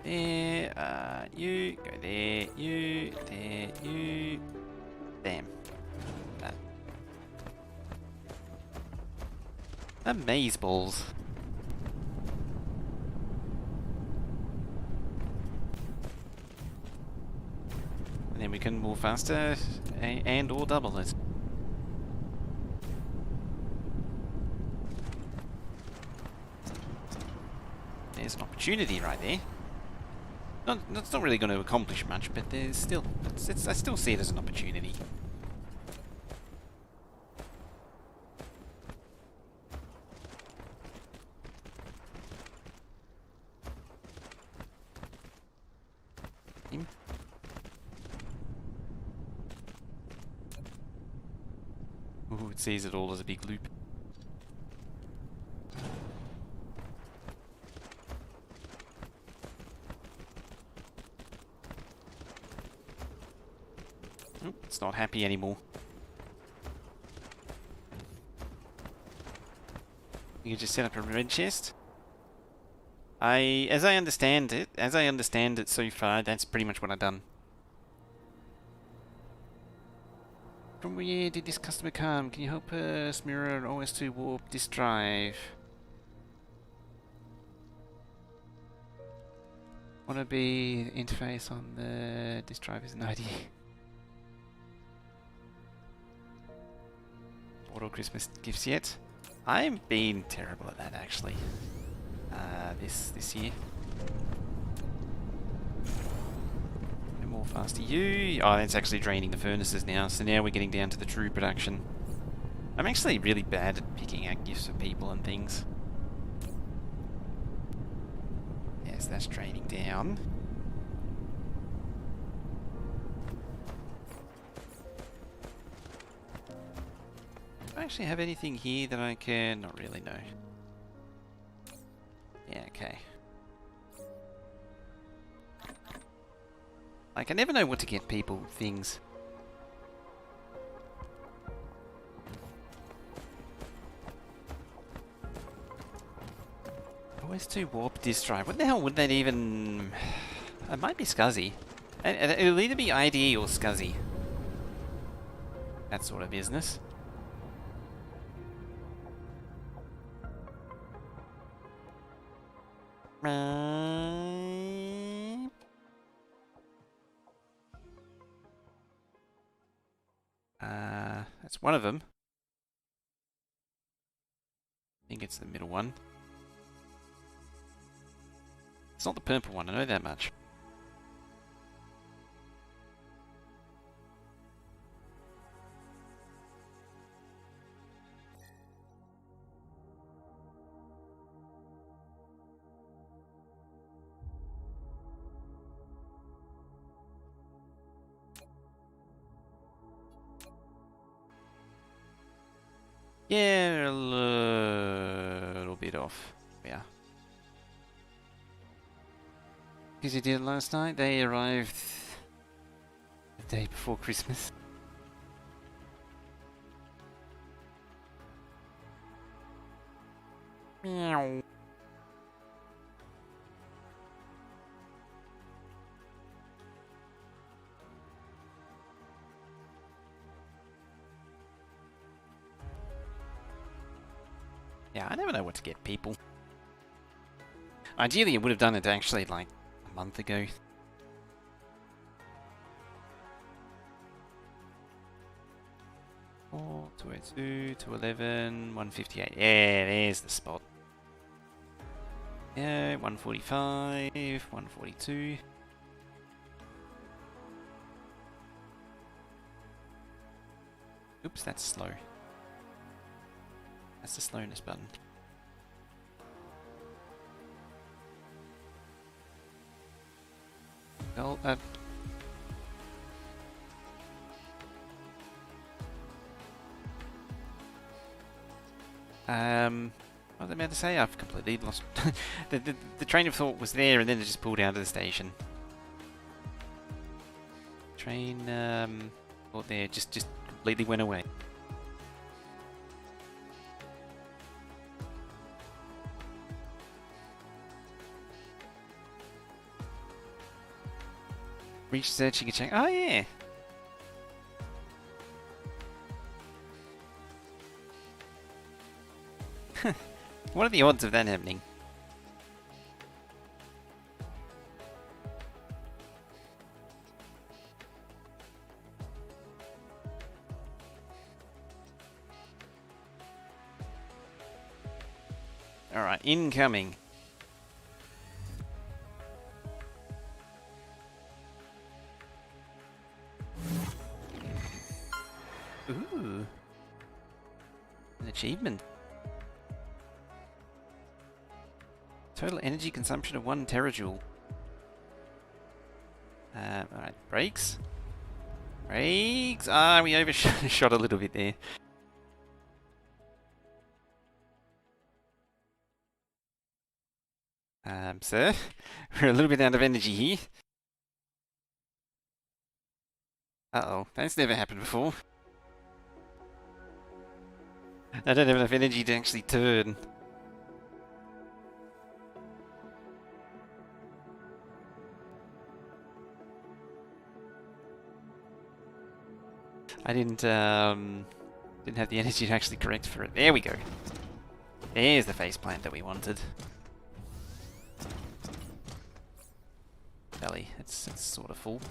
There, you, go there, you, there, you, damn. Amaze balls. And then we can move faster and or double it. There's an opportunity right there. It's not really going to accomplish much, but there's still, I still see it as an opportunity. Ooh, it sees it all as a big loop. Oh, it's not happy anymore. You can just set up a red chest. As I understand it so far, that's pretty much what I've done. From where did this customer come? Can you help us mirror OS2 warp disk drive? Wanna be the interface on the disk drive is an ID. Auto Christmas gifts yet? I've been terrible at that actually. This year. No more faster you. Oh, that's actually draining the furnaces now. So now we're getting down to the true production. I'm actually really bad at picking out gifts for people and things. Yes, that's draining down. Do I actually have anything here that I can... Not really, no. Yeah, okay. Like, I never know what to get people things. OS2 warp disk drive. What the hell would that even... It might be SCSI. It'll either be IDE or SCSI. That sort of business. That's one of them. I think it's the middle one. It's not the purple one, I know that much. Yeah, a little bit off. Yeah. Because you did it last night, they arrived the day before Christmas. Meow. Yeah, I never know what to get people. Ideally, I would have done it actually like a month ago. 202, 211, 158. Yeah, there's the spot. Yeah, 145, 142. Oops, that's slow. That's the slowness button. Well, what was I meant to say? I've completely lost. the train of thought was there, and then it just pulled out of the station. Train thought there just completely went away. Researching a check. Oh yeah. What are the odds of that happening? Alright, incoming. Ooh. An achievement. Total energy consumption of 1 terajoule. Alright, brakes. Brakes! Ah, we overshot a little bit there. Sir, we're a little bit out of energy here. Uh-oh, that's never happened before. I don't have enough energy to actually turn. I didn't have the energy to actually correct for it. There we go. There's the faceplant that we wanted. Belly, it's sort of full.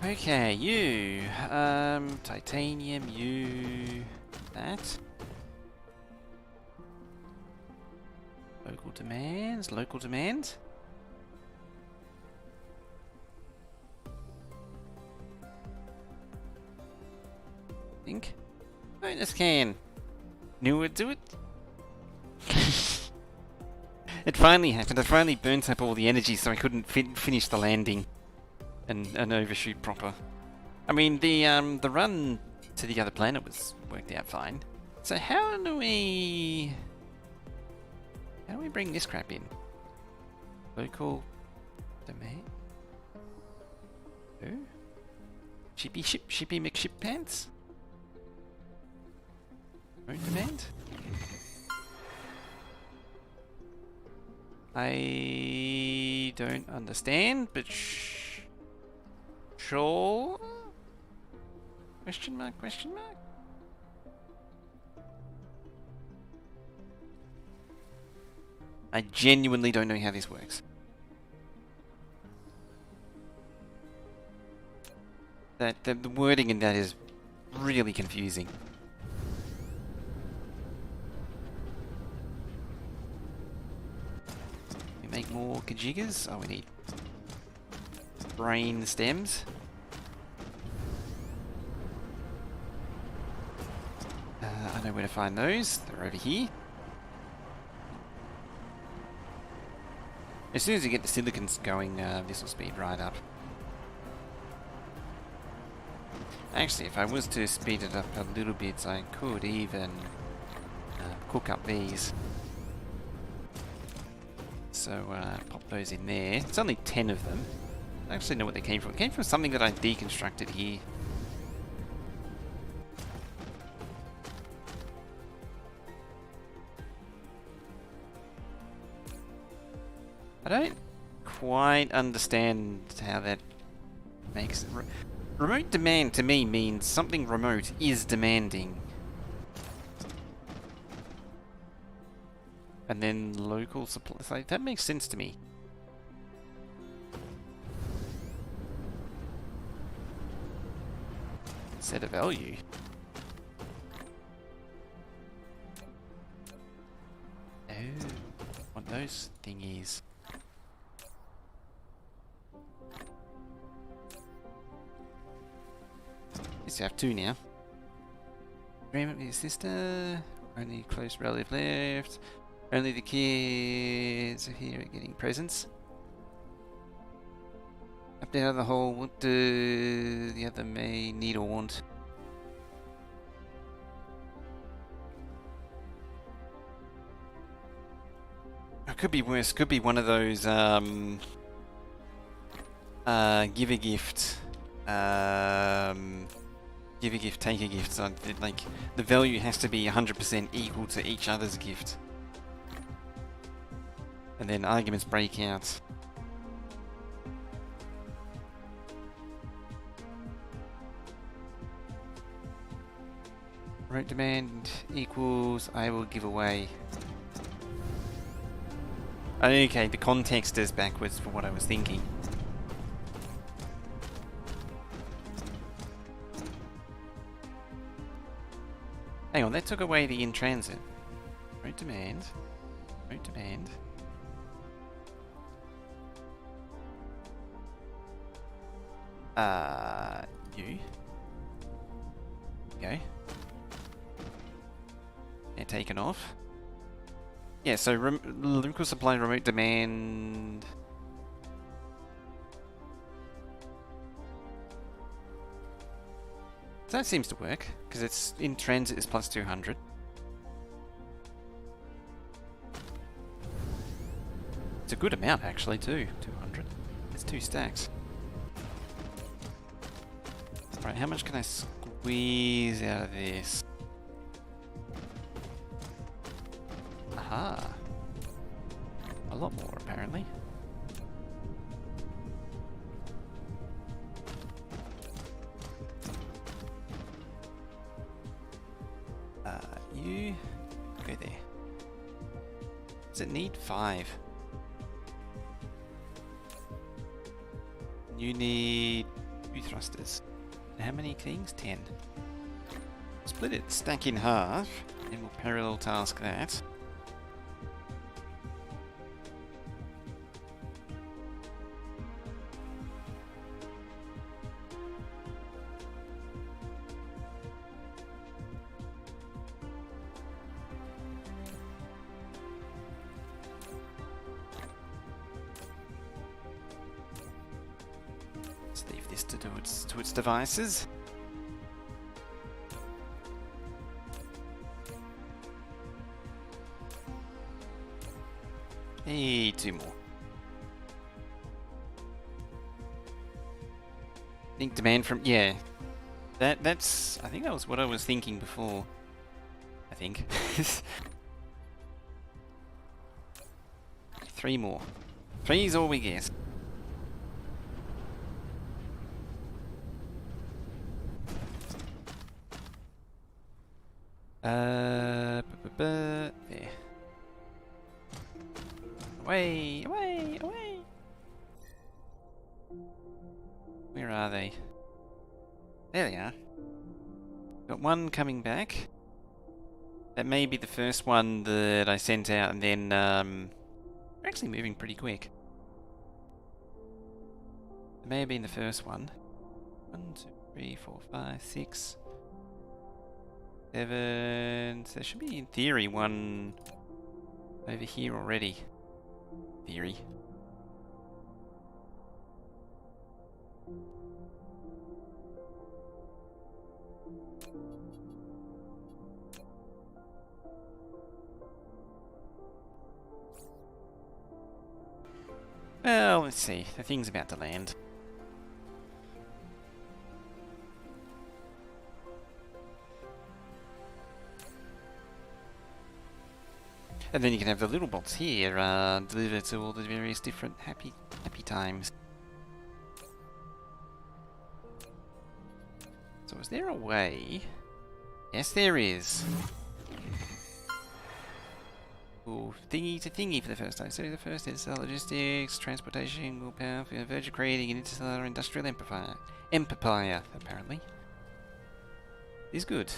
Okay, you. Titanium, you. That. Local demands, local demands. Think. Bonus can. Knew it do it. It finally happened. I finally burnt up all the energy so I couldn't finish the landing and overshoot proper. I mean, the run to the other planet worked out fine. So how do we bring this crap in? Local domain. Who? Shippy McShip pants? Own demand? I don't understand, but sure. Question mark, question mark? I genuinely don't know how this works. The wording in that is really confusing. We make more kajigas? Oh, we need brain stems. I know where to find those. They're over here. As soon as you get the silicons going, this will speed right up. Actually, if I was to speed it up a little bit, I could even cook up these. So pop those in there. It's only 10 of them. I actually know what they came from. It came from something that I deconstructed here. I don't quite understand how that makes it. Remote demand to me means something remote is demanding. And then local supplies. Like, that makes sense to me. Set a value. Oh, what those thingies. Yes, you have two now. Agreement with your sister. Only close relative left. Only the kids here are getting presents. Up down the hole. What do the other may need or want? It could be worse. Could be one of those give a gift. Give a gift, take a gift. So like the value has to be 100% equal to each other's gift. And then arguments break out. Right demand equals I will give away. Okay, the context is backwards for what I was thinking. Hang on, that took away the in transit. Right demand. Right demand. You. Okay. Yeah, taken off. Yeah, so local supply remote demand. So that seems to work, because it's in transit is plus 200. It's a good amount actually too, 200. It's 2 stacks. Right, how much can I squeeze out of this? Aha. A lot more apparently. You go there. Does it need 5? You need 2 thrusters. How many things? 10. Split it, stack in half, and we'll parallel task that. Let's leave this to do to its devices. Hey, 2 more. I think demand from that's I think that was what I was thinking before. I think. 3 more. 3 is all we get. There. Away, away, away! Where are they? There they are. Got one coming back. That may be the first one that I sent out, and then they're actually moving pretty quick. It may have been the first one. 1, 2, 3, 4, 5, 6, 7. So there should be, in theory, one over here already. Theory. Well, let's see. The thing's about to land. And then you can have the little bots here deliver to all the various different happy times. So is there a way? Yes, there is. Ooh, thingy to thingy for the first time. So the first is logistics, transportation, willpower, for the verge of creating an interstellar industrial empire. Empire, apparently. Is good.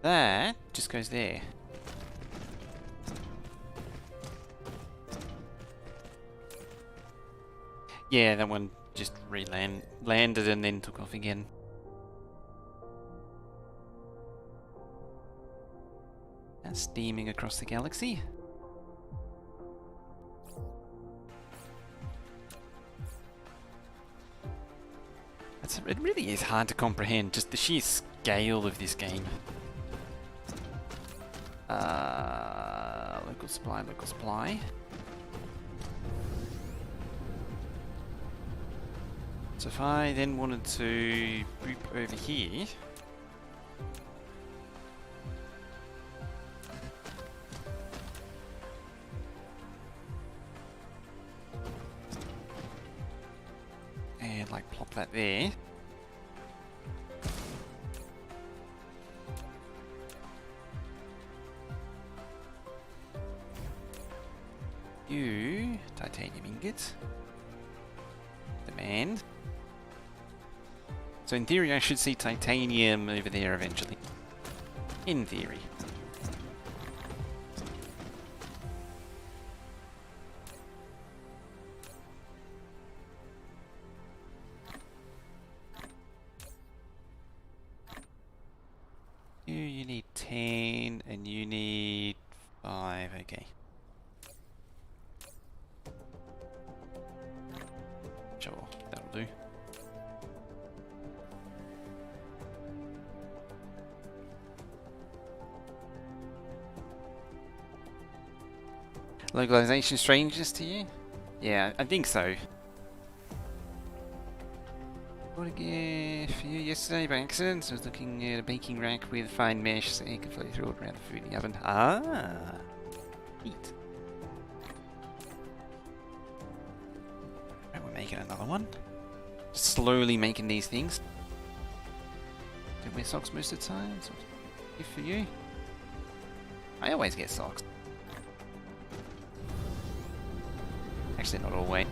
That just goes there. Yeah, that one just landed and then took off again. That's steaming across the galaxy. It really is hard to comprehend, just the sheer scale of this game. Local supply, local supply. So if I then wanted to boop over here, and like plop that there. You titanium ingot. Demand. So in theory I should see titanium over there eventually. In theory. You need 10 and you need 5, okay. Sure, that'll do. Localization strangers to you? Yeah, I think so. What a gift for you yesterday by accident. I was looking at a baking rack with fine mesh so you could flow through it around the food in the oven. Ah! Neat. Right, we're making another one. Slowly making these things. Don't wear socks most of the time. So good for you. I always get socks. Actually, not always.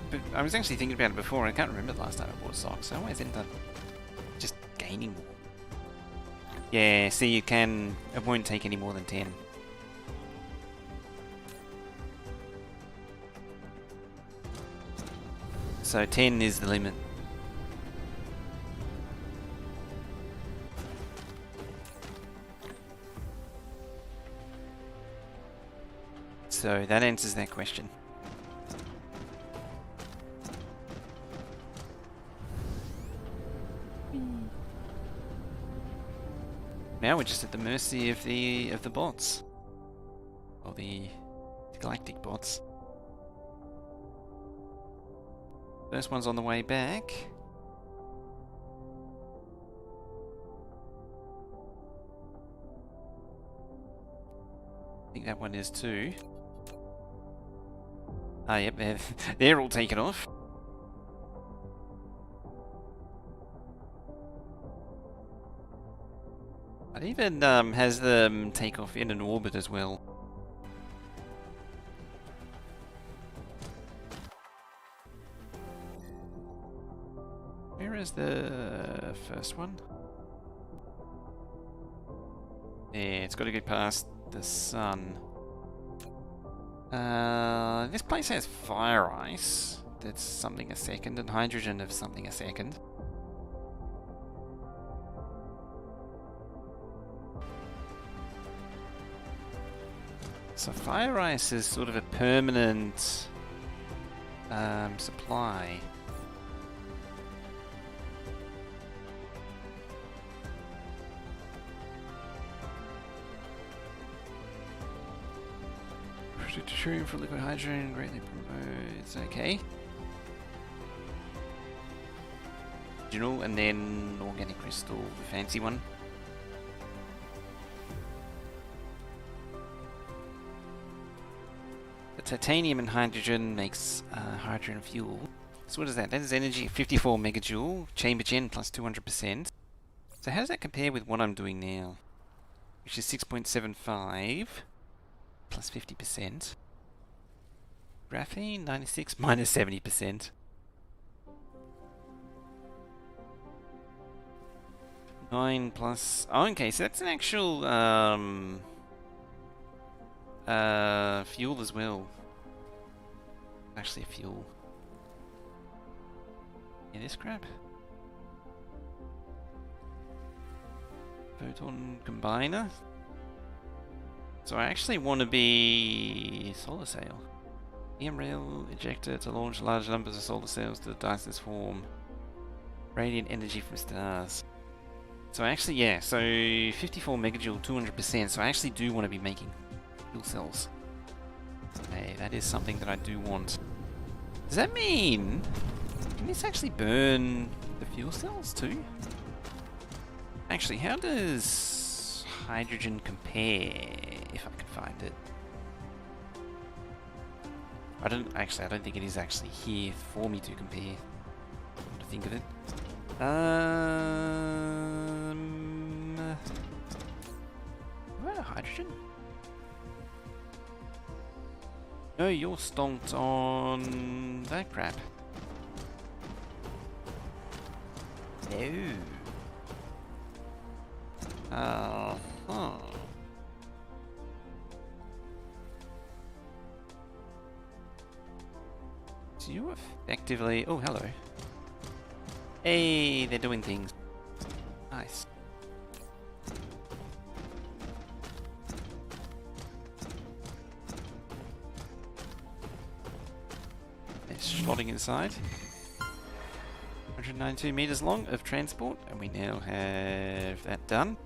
But I was actually thinking about it before, and I can't remember the last time I bought socks. I always end up just gaining more. Yeah, see, it won't take any more than 10. So 10 is the limit. So that answers that question. Now we're just at the mercy of the bots. Or the galactic bots. First one's on the way back. I think that one is too. Ah, yep, they're all taken off. It even has them take off in an orbit as well. Where is the first one? Yeah, it's got to go past the sun. This place has fire ice. That's something a second, and hydrogen of something a second. So fire ice is sort of a permanent supply. Tritium for liquid hydrogen greatly promotes. Okay. Original and then organic crystal, the fancy one. titanium and hydrogen makes hydrogen fuel. So what is that? That is energy 54 megajoule, chamber gen plus 200%. So how does that compare with what I'm doing now? Which is 6.75 plus 50%. Graphene 96 minus 70%. 9 plus... Oh, okay, so that's an actual fuel as well. Actually a fuel. Yeah, this crap. Photon combiner. So I actually want to be solar sail. EM rail ejector to launch large numbers of solar cells to the Dyson form. Radiant energy from stars. So actually, yeah, so 54 megajoule, 200%, so I actually do want to be making fuel cells. Hey, that is something that I do want. Does that mean... Can this actually burn the fuel cells too? Actually, how does hydrogen compare, if I can find it? I don't think it is actually here for me to compare. To think of it. What about hydrogen? No, you're stomped on that crap. No. Huh. So you effectively... Oh, hello. Hey, they're doing things. Nice. They're slotting inside. 192 meters long of transport, and we now have that done.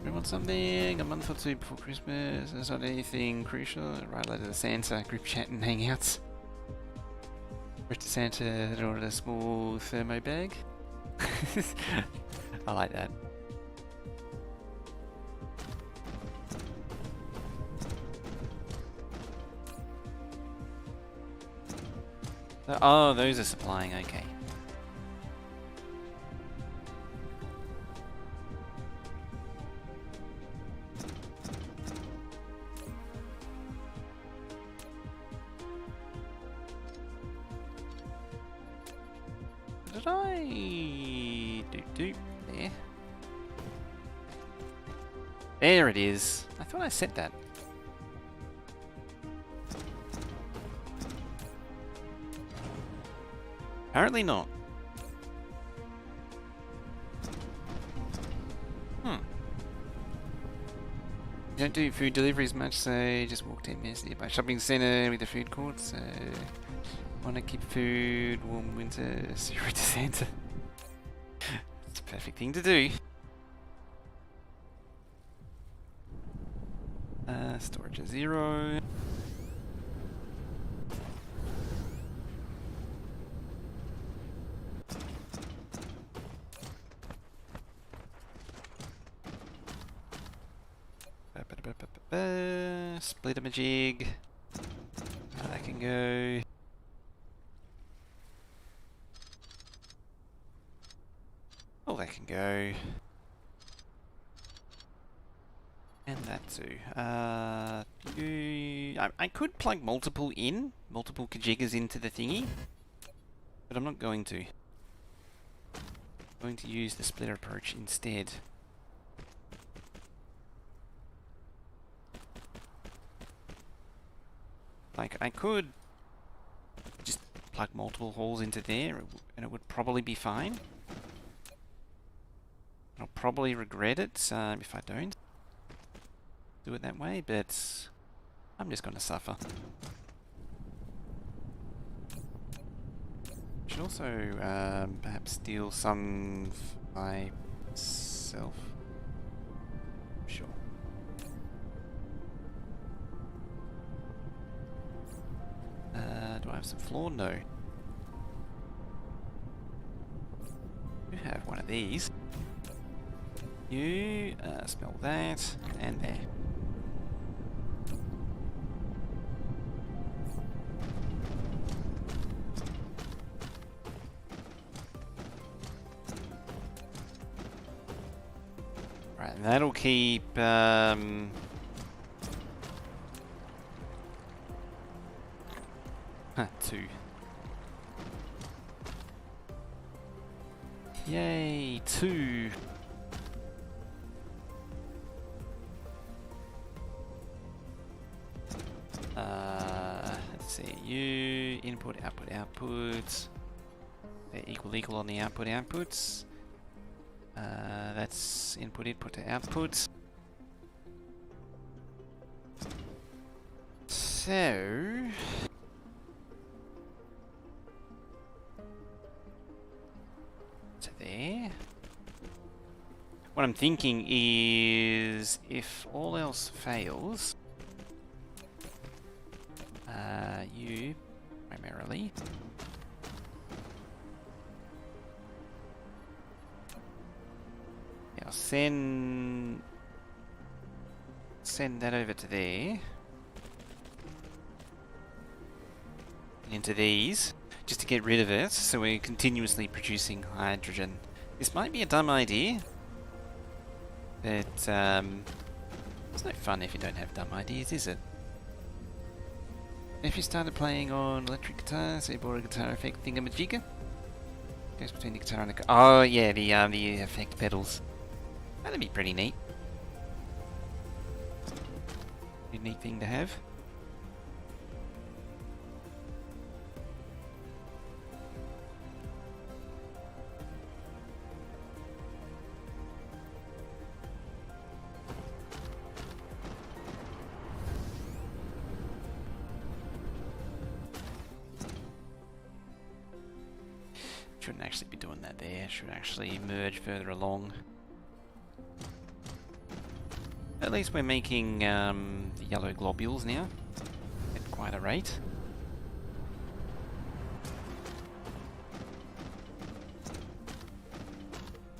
We want something a month or two before Christmas. There's not anything crucial. Right later to Santa group chat and hangouts. Wrote to Santa that ordered a small thermo bag. I like that. Oh, those are supplying, okay. What did I do? There. There it is. I thought I said that. Apparently not. You don't do food deliveries much, so just walk 10 minutes nearby shopping centre with a food court, so want to keep food warm winter, so you wrote to Santa. It's a perfect thing to do. Storage at 0. Split a jig. That can go. Oh, that can go. And that too. I could plug multiple Kajigas into the thingy, but I'm not going to. I'm going to use the splitter approach instead. Like, I could just plug multiple holes into there, and it would probably be fine. I'll probably regret it if I don't do it that way, but I'm just going to suffer. Should also perhaps steal some for myself. Sure. Do I have some floor? No. I do have one of these. You spell that and there. Right, and that'll keep 2. Yay, 2. Let's see, you input, output, outputs. They're equal on the output, outputs. That's input to output. So there. What I'm thinking is, if all else fails, you primarily I'll send that over to there and into these, just to get rid of it, so we're continuously producing hydrogen. This might be a dumb idea, but it's no fun if you don't have dumb ideas, is it? If you started playing on electric guitar, so you bought a guitar effect thingamajigger, goes between the guitar and the... Oh yeah, the effect pedals. That'd be pretty neat. Pretty neat thing to have. Shouldn't actually be doing that there. Should actually merge further along. At least we're making the yellow globules now at quite a rate.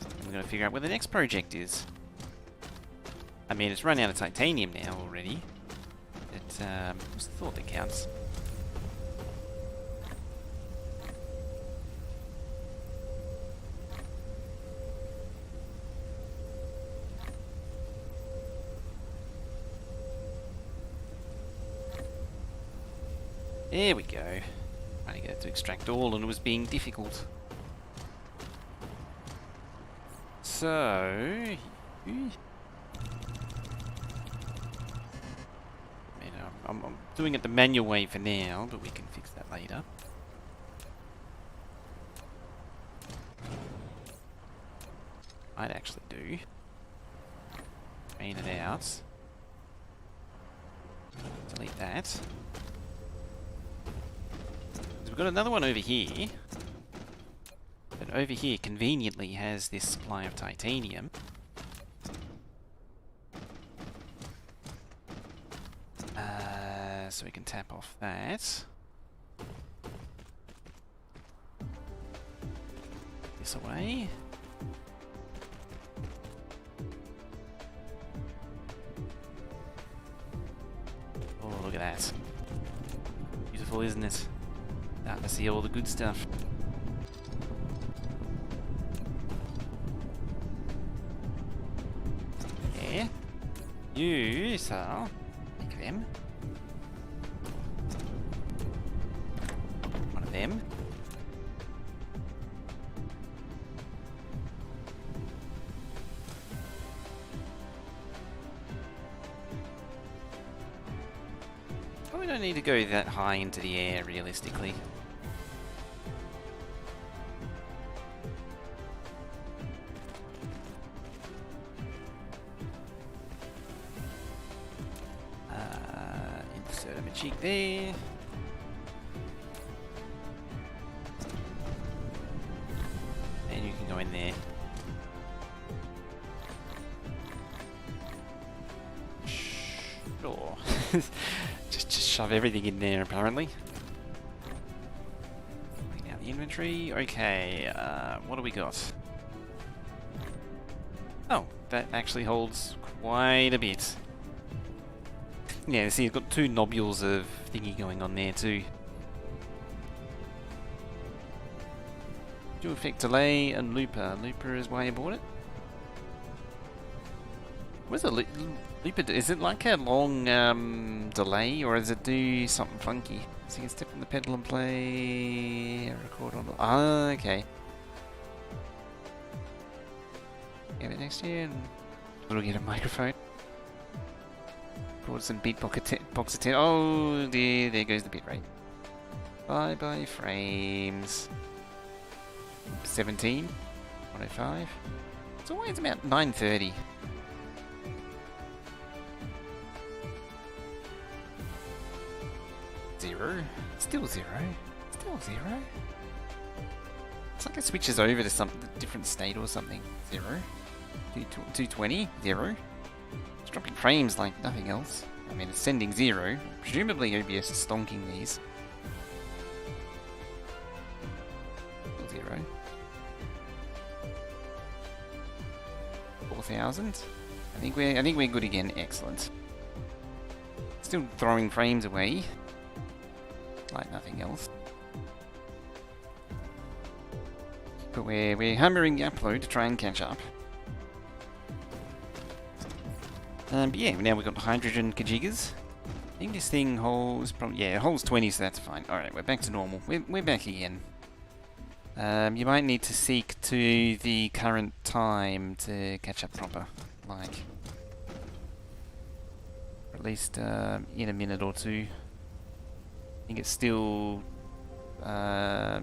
And we're going to figure out where the next project is. I mean, it's run out of titanium now already. It's the thought that counts. There we go. Trying to get it to extract all, and it was being difficult. So, I'm doing it the manual way for now, but we can fix that later. Might actually do. Drain it out. Delete that. We've got another one over here. But over here conveniently has this supply of titanium. So we can tap off that. This away. Oh, look at that. Beautiful, isn't it? Starting to see all the good stuff. Yeah. You, so make them. One of them. Probably don't need to go that high into the air, realistically. Insert a cheek there. And you can go in there. Sure. just shove everything in there, apparently. Clean out the inventory. Okay, what do we got? Oh, that actually holds quite a bit. Yeah, see, it's got two nobules of thingy going on there too. Dual effect delay and looper. Looper is why you bought it? What's a looper do? Is it like a long delay, or does it do something funky? So you can step on the pedal and play, record on. Ah, okay. Give it next year, and we'll get a microphone. Record some beatbox attempt. Oh, there goes the bitrate. Bye bye frames. 17, 105. It's always about 930. Zero. Still zero. Still zero. It's like it switches over to some different state or something. Zero. 220. Zero. It's dropping frames like nothing else. I mean, it's sending zero. Presumably OBS is stonking these. Still zero. 4,000. I think we're good again. Excellent. Still throwing frames away. Like nothing else. But we're hammering the upload to try and catch up. But yeah, now we've got hydrogen kajigas. I think this thing holds probably, yeah, it holds 20, so that's fine. Alright, we're back to normal. We're back again. You might need to seek to the current time to catch up proper, like, or at least in a minute or two. I think it's still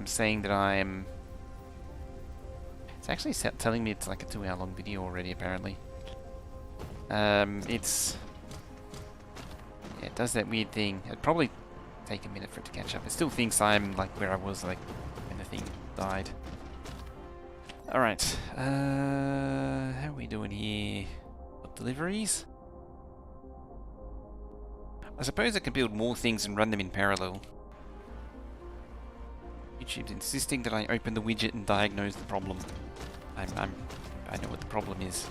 saying that I'm. It's actually telling me it's like a 2-hour long video already, apparently. It's. Yeah, it does that weird thing. It'd probably take a minute for it to catch up. It still thinks I'm like where I was like when the thing died. Alright. How are we doing here? What deliveries? I suppose I could build more things and run them in parallel. YouTube's insisting that I open the widget and diagnose the problem. I know what the problem is.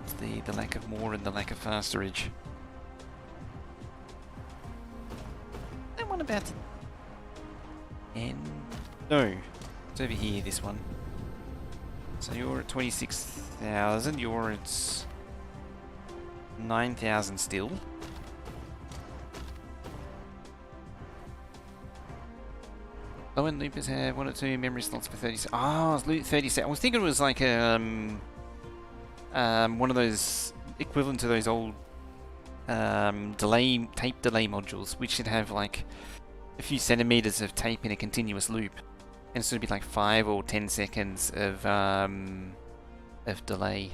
It's the lack of more and the lack of fasterage. That one about to end. No, it's over here. This one. So you're at 26,000. You're at 9,000 still. Oh, and loopers have 1 or 2 memory slots for 30 seconds. Oh, 30 seconds. I was thinking it was like one of those equivalent to those old tape delay modules, which should have like a few centimeters of tape in a continuous loop, and so it'd be like 5 or 10 seconds of delay.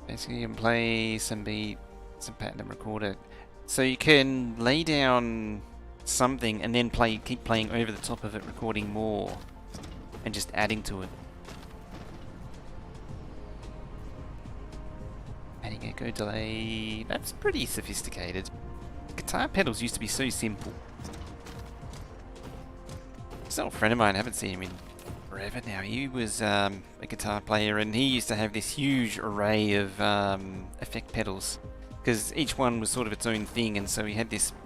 Basically, you can play some beat, some pattern, and record it. So you can lay down something and then keep playing over the top of it, recording more, and just adding to it. Adding echo delay. That's pretty sophisticated. Guitar pedals used to be so simple. This old friend of mine, I haven't seen him in forever now. He was a guitar player, and he used to have this huge array of effect pedals, because each one was sort of its own thing. And so he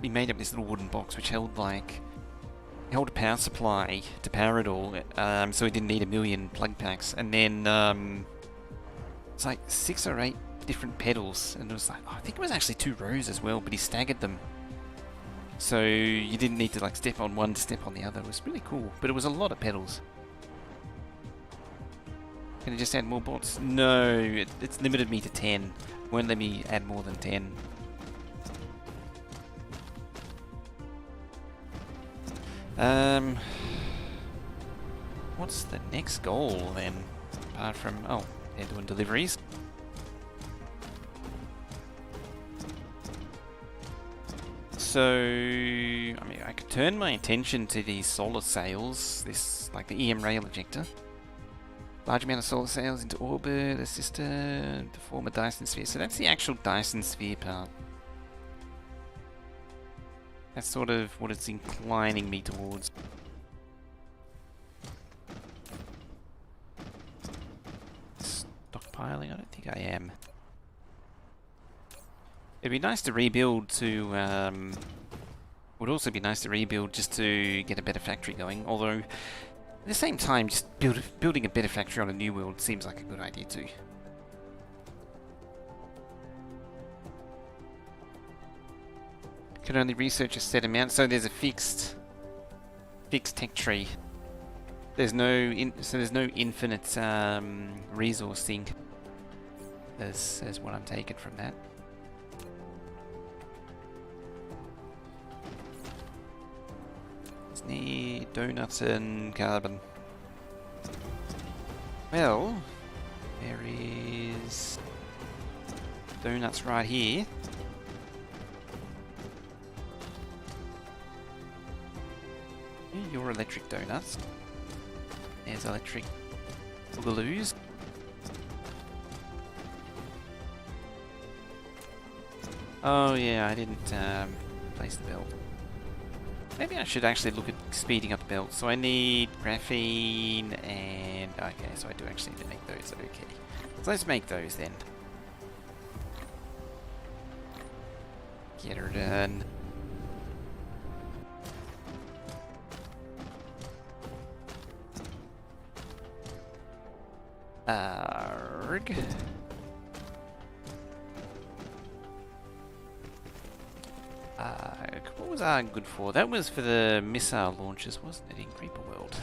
made up this little wooden box which held a power supply to power it all, so he didn't need a million plug packs. And then it's like 6 or 8 different pedals, and it was like, I think it was actually 2 rows as well, but he staggered them. So you didn't need to like step on one to step on the other. It was really cool, but it was a lot of pedals. Can I just add more bots? No, it's limited me to 10. Won't let me add more than 10. What's the next goal then? Apart from, oh, they're doing deliveries. So, I mean, I could turn my attention to these solar sails, like the EM rail ejector. Large amount of solar sails into orbit, assistant, to form a Dyson sphere. So that's the actual Dyson sphere part. That's sort of what it's inclining me towards. Stockpiling? I don't think I am. It'd be nice to rebuild to, would also be nice to rebuild just to get a better factory going, although at the same time, just building a better factory on a new world seems like a good idea too. Can only research a set amount, so there's a fixed tech tree. There's no there's no infinite resourcing. As what I'm taking from that. Just need donuts and carbon. Well, there is donuts right here. Your electric donuts. There's electric boogaloo's. Oh yeah, I didn't place the belt. Maybe I should actually look at speeding up the belt. So I need graphene and... Okay, so I do actually need to make those. Okay. So let's make those then. Get her done. Arg. What was ARG good for? That was for the missile launches, wasn't it, in Creeper World?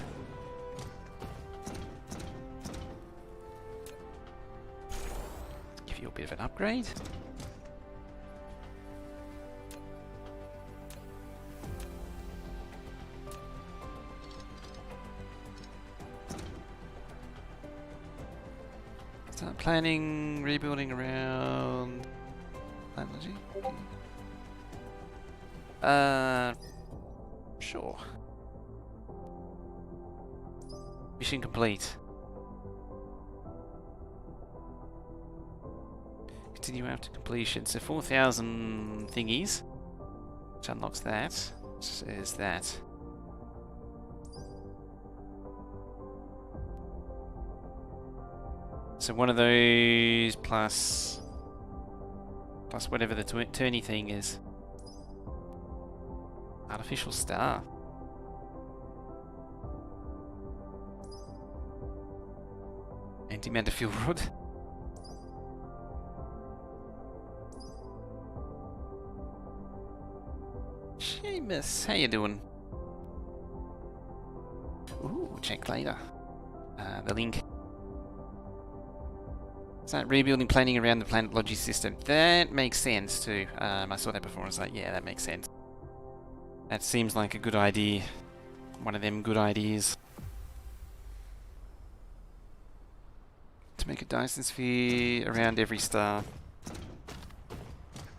Give you a bit of an upgrade. Start planning, rebuilding around technology. Sure. Mission complete. Continue after completion. So 4,000 thingies, which unlocks that. Which is that. So one of those plus whatever the turny thing is. Artificial star. Antimatter fuel rod. Seamus, how you doing? Ooh, check later. The link. Start rebuilding planning around the planet logi system. That makes sense too. I saw that before and I was like, yeah, that makes sense. That seems like a good idea. One of them good ideas. To make a Dyson sphere around every star.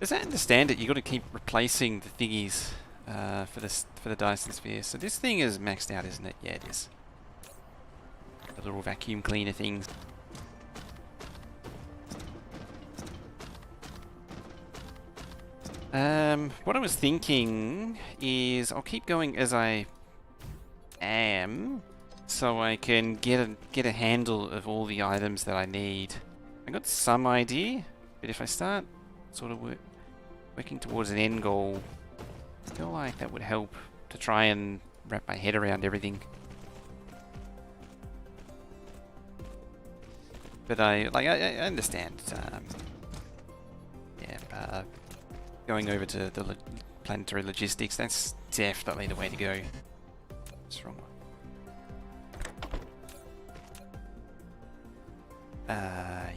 As I understand it, you got to keep replacing the thingies for the Dyson sphere. So this thing is maxed out, isn't it? Yeah, it is. The little vacuum cleaner things. What I was thinking is I'll keep going as I am, so I can get a handle of all the items that I need. I got some idea, but if I start sort of working towards an end goal, I feel like that would help to try and wrap my head around everything. But I understand. Going over to the planetary logistics, that's definitely the way to go. What's wrong?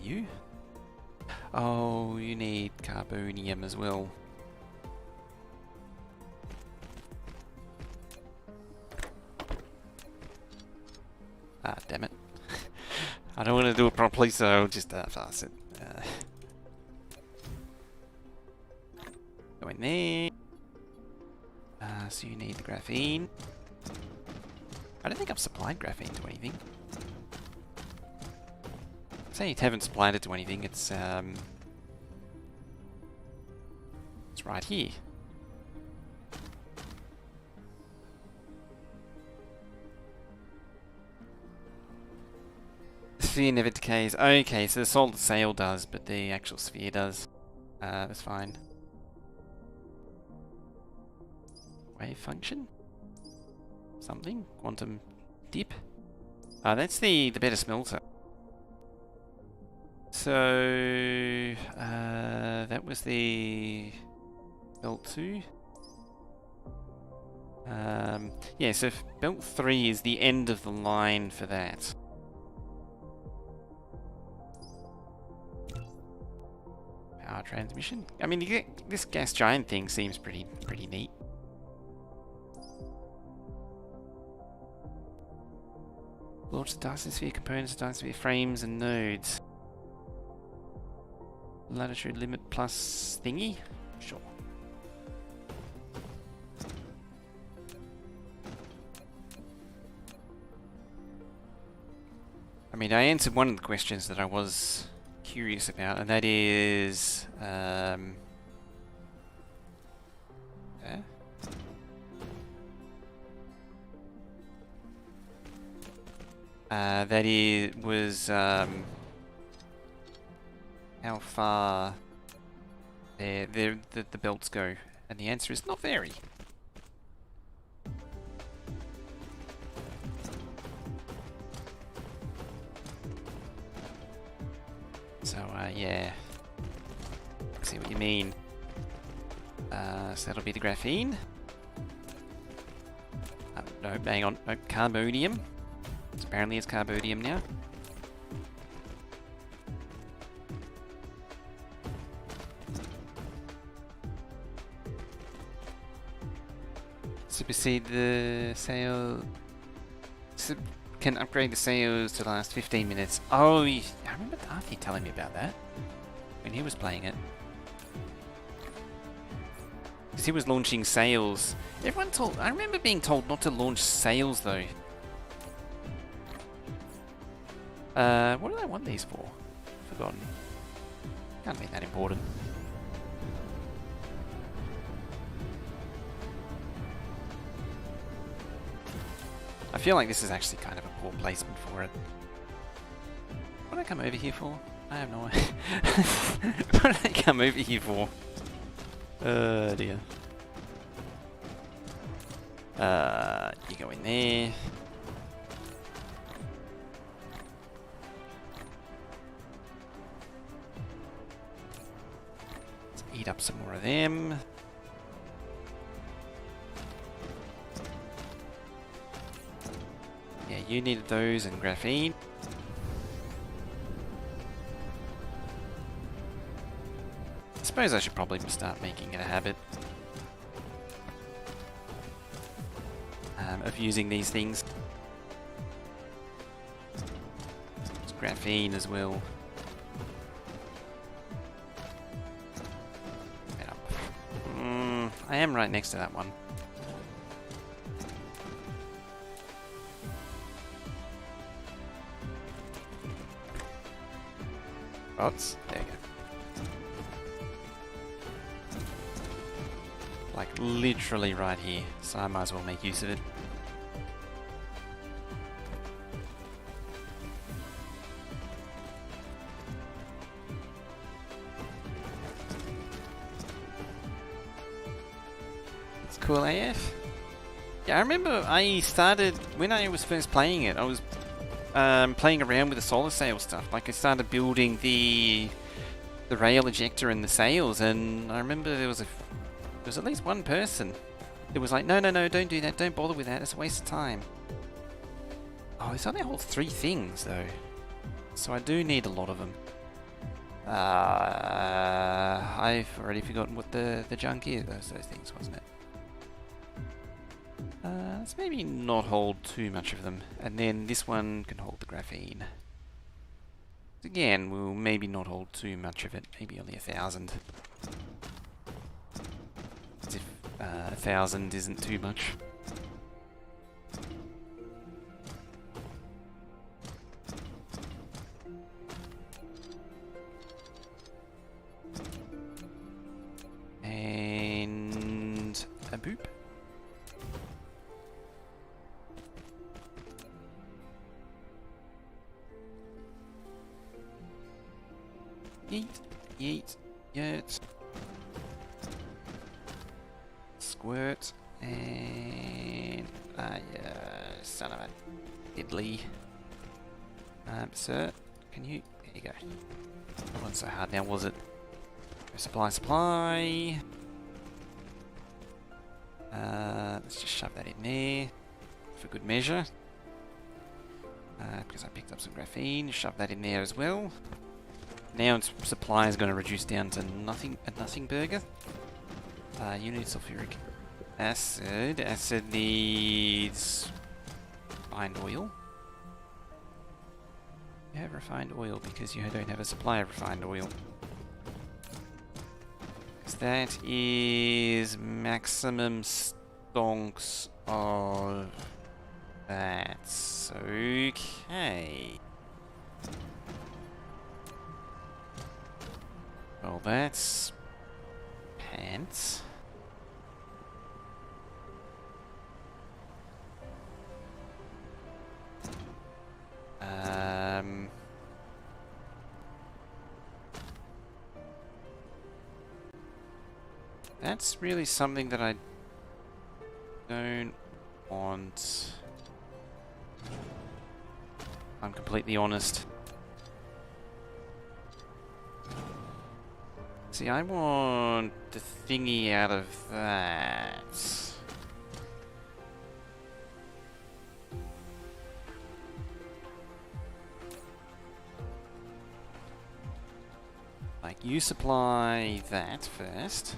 You? Oh, you need carbonium as well. Ah, damn it. I don't want to do it properly, so I'll just fast it. Go in there. So you need the graphene. I don't think I've supplied graphene to anything. Say you haven't supplied it to anything, it's right here. sphere never decays. Okay, so the solid sail does, but the actual sphere does. That's fine. Wave function? Something? Quantum dip? That's the better smelter. So, that was the belt 2. Yeah, so belt 3 is the end of the line for that. Power transmission. I mean, you get, this gas giant thing seems pretty neat. Launch the Dyson Sphere components, Dyson Sphere frames and nodes. Latitude limit plus thingy? Sure. I mean, I answered one of the questions that I was curious about, and that is... how far the belts go, and the answer is not very. So yeah, I see what you mean. So that'll be the graphene. No, hang on, no, carbonium. Apparently it's carbonium now. Supersede the sail. Can upgrade the sails to last 15 minutes. Oh, I remember Darthy telling me about that when he was playing it. Because he was launching sails. Everyone told. I remember being told not to launch sails though. What do I want these for? Forgotten. Can't be that important. I feel like this is actually kind of a poor placement for it. What did I come over here for? I have no idea. What did I come over here for? Oh dear. You go in there. Let's eat up some more of them. Yeah, you needed those and graphene. I suppose I should probably start making it a habit of using these things. It's graphene as well. I am right next to that one. Rods? There you go. Like literally right here, so I might as well make use of it. It's cool AF. Yeah, I remember I started, when I was first playing it, I was playing around with the solar sail stuff. Like I started building the rail ejector and the sails, and I remember there was at least one person that was like, no, don't do that, don't bother with that, it's a waste of time. Oh, this only holds 3 things though, so I do need a lot of them. I've already forgotten what the junk is. Those things, wasn't it? Let's maybe not hold too much of them, and then this one can hold the graphene. Again, we'll maybe not hold too much of it, maybe only 1,000. As if 1,000 isn't too much. And a boop. Yeet, yeet, yeet. Squirt, and... son of a diddly. Sir, can you... There you go. That wasn't so hard now, was it? Supply, supply. Let's just shove that in there for good measure. Because I picked up some graphene, shove that in there as well. Now its supply is going to reduce down to nothing, a nothing burger. You need sulfuric acid. Acid needs refined oil. You have refined oil because you don't have a supply of refined oil. That is maximum stonks of that. Okay. Well, that's pants. That's really something that I don't want. I'm completely honest. See, I want the thingy out of that. Like, you supply that first.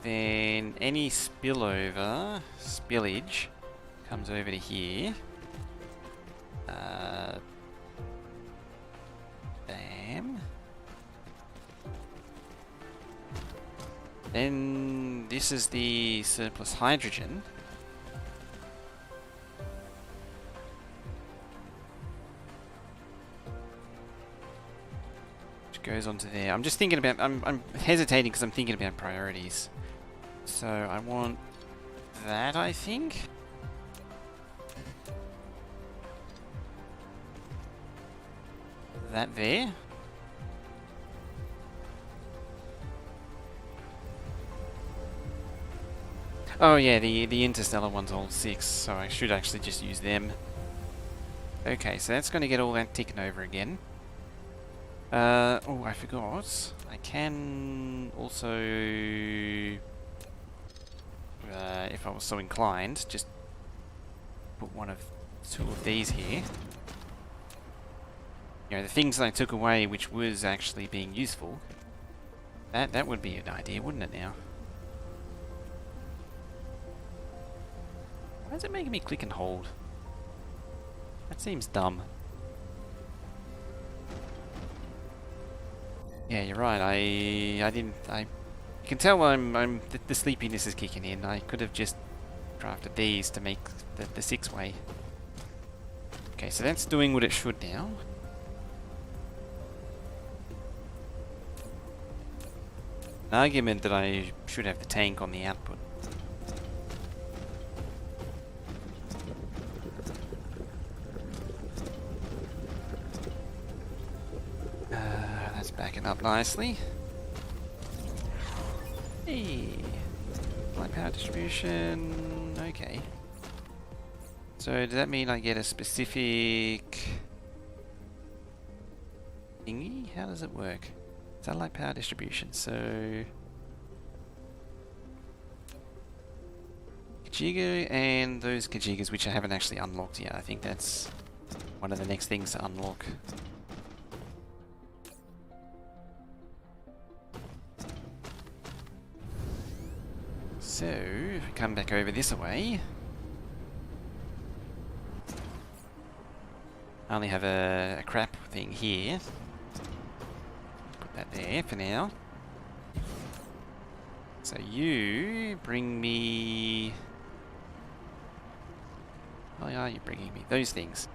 Then any spillage comes over to here. Bam. Then this is the surplus hydrogen. Which goes onto there. I'm just thinking about, I'm hesitating because I'm thinking about priorities. So I want that, I think. That there. Oh yeah, the interstellar one's all 6, so I should actually just use them. Okay, so that's going to get all that ticking over again. Oh, I forgot. I can also, if I was so inclined, just put two of these here. You know, the things that I took away, which was actually being useful. That would be an idea, wouldn't it now? Why is it making me click and hold? That seems dumb. Yeah, you're right. You can tell the sleepiness is kicking in. I could have just crafted these to make the 6-way. Okay, so that's doing what it should now. An argument that I should have the tank on the output. That's backing up nicely. Hey, light power distribution. Okay. So does that mean I get a specific thingy? How does it work? Satellite power distribution. So Kajiga and those Kajigas, which I haven't actually unlocked yet. I think that's one of the next things to unlock. So, if we come back over this way, I only have a crap thing here. Put that there for now. So you bring me... Why are you bringing me those things?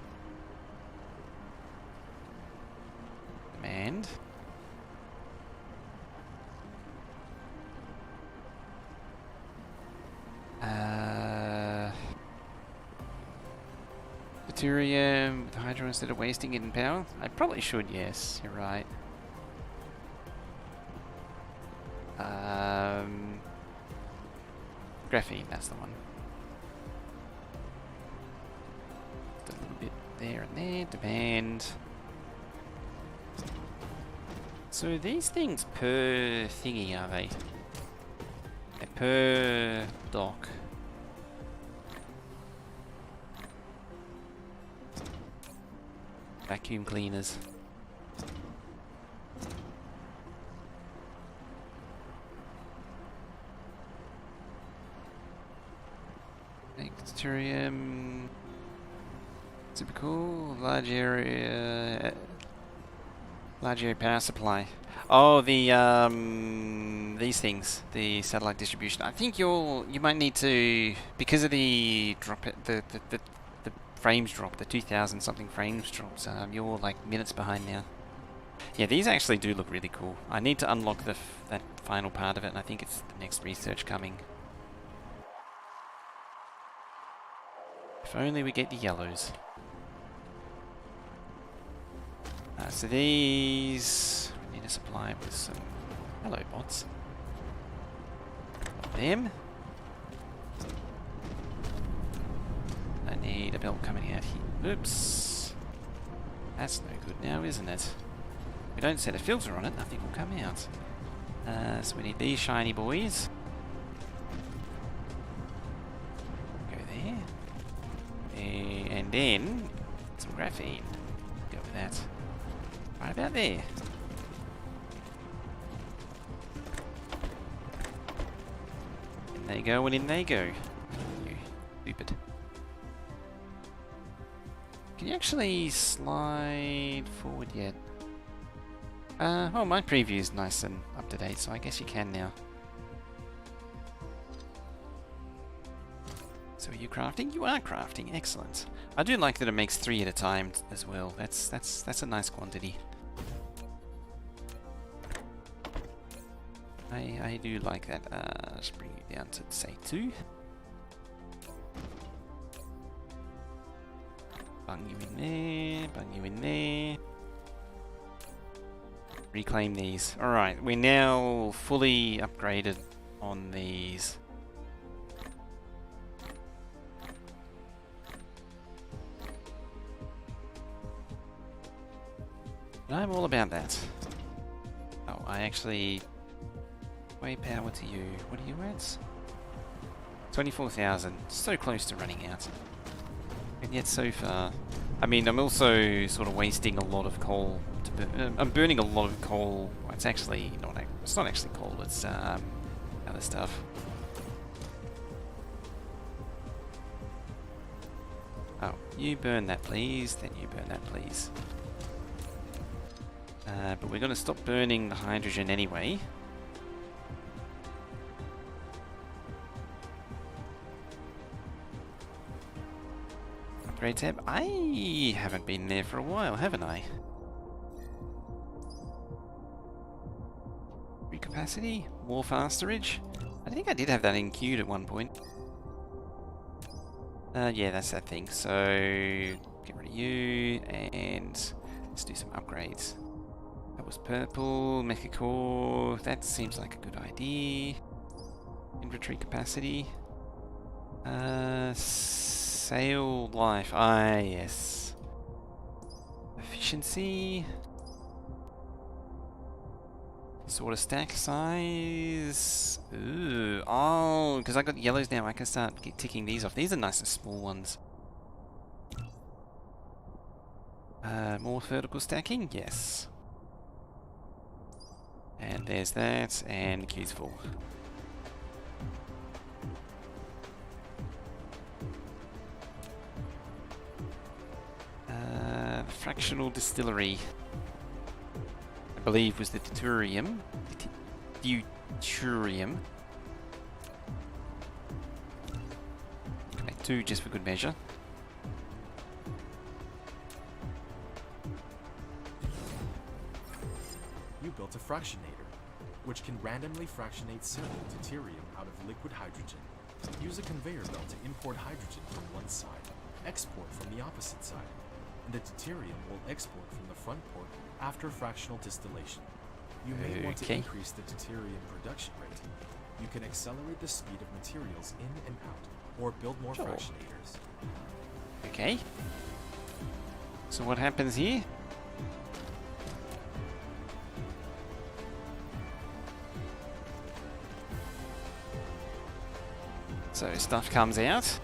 Demand. Deuterium with hydro instead of wasting it in power? I probably should, yes, you're right. Graphene, that's the one. Just a little bit there and there, demand. So these things per thingy, are they? They're per dock. Vacuum cleaners. Deuterium. Super cool. Large area power supply. Oh, the these things, the satellite distribution. I think you might need to, because of the drop, the frames drop, the 2,000 something frames drops. You're like minutes behind now. Yeah, these actually do look really cool. I need to unlock that final part of it, and I think it's the next research coming. If only we get the yellows. So these we need to supply with some hello bots. Got them. I need a belt coming out here. Oops. That's no good now, isn't it? If we don't set a filter on it, nothing will come out. So we need these shiny boys. Go there. And then some graphene. Go with that. Right about there. In they go and in they go. You stupid. Can you actually slide forward yet? Oh, my preview is nice and up to date, so I guess you can now. So are you crafting? You are crafting, excellent. I do like that it makes 3 at a time as well. That's a nice quantity. I do like that. Let's bring you down to say 2. Bung you in there, bung you in there. Reclaim these. Alright, we're now fully upgraded on these. I'm all about that. Oh, I actually... Way power to you. What are you at? 24,000. So close to running out. And yet so far. I mean, I'm also sort of wasting a lot of coal. I'm burning a lot of coal. Well, it's actually not. It's not actually coal. It's other stuff. Oh, you burn that, please. Then you burn that, please. But we're going to stop burning the hydrogen anyway. Upgrade tab. I haven't been there for a while, haven't I? Capacity, more fasterage. I think I did have that in queued at one point. Yeah, that's that thing. So get rid of you and let's do some upgrades. That was purple, mecha core. That seems like a good idea. Inventory capacity. Sail life. Ah, yes. Efficiency. Sort of stack size. Ooh. Oh, because I got yellows now, I can start ticking these off. These are nice and small ones. More vertical stacking? Yes. And there's that, and the queue's full. Fractional distillery. I believe was the deuterium. Deuterium. Okay, 2 just for good measure. You built a fractionator, which can randomly fractionate simple deuterium out of liquid hydrogen. Use a conveyor belt to import hydrogen from one side, export from the opposite side, and the deuterium will export from the front port after fractional distillation. You may want to Okay. increase the deuterium production rate. You can accelerate the speed of materials in and out, or build more Sure. fractionators. Okay. So what happens here? So stuff comes out.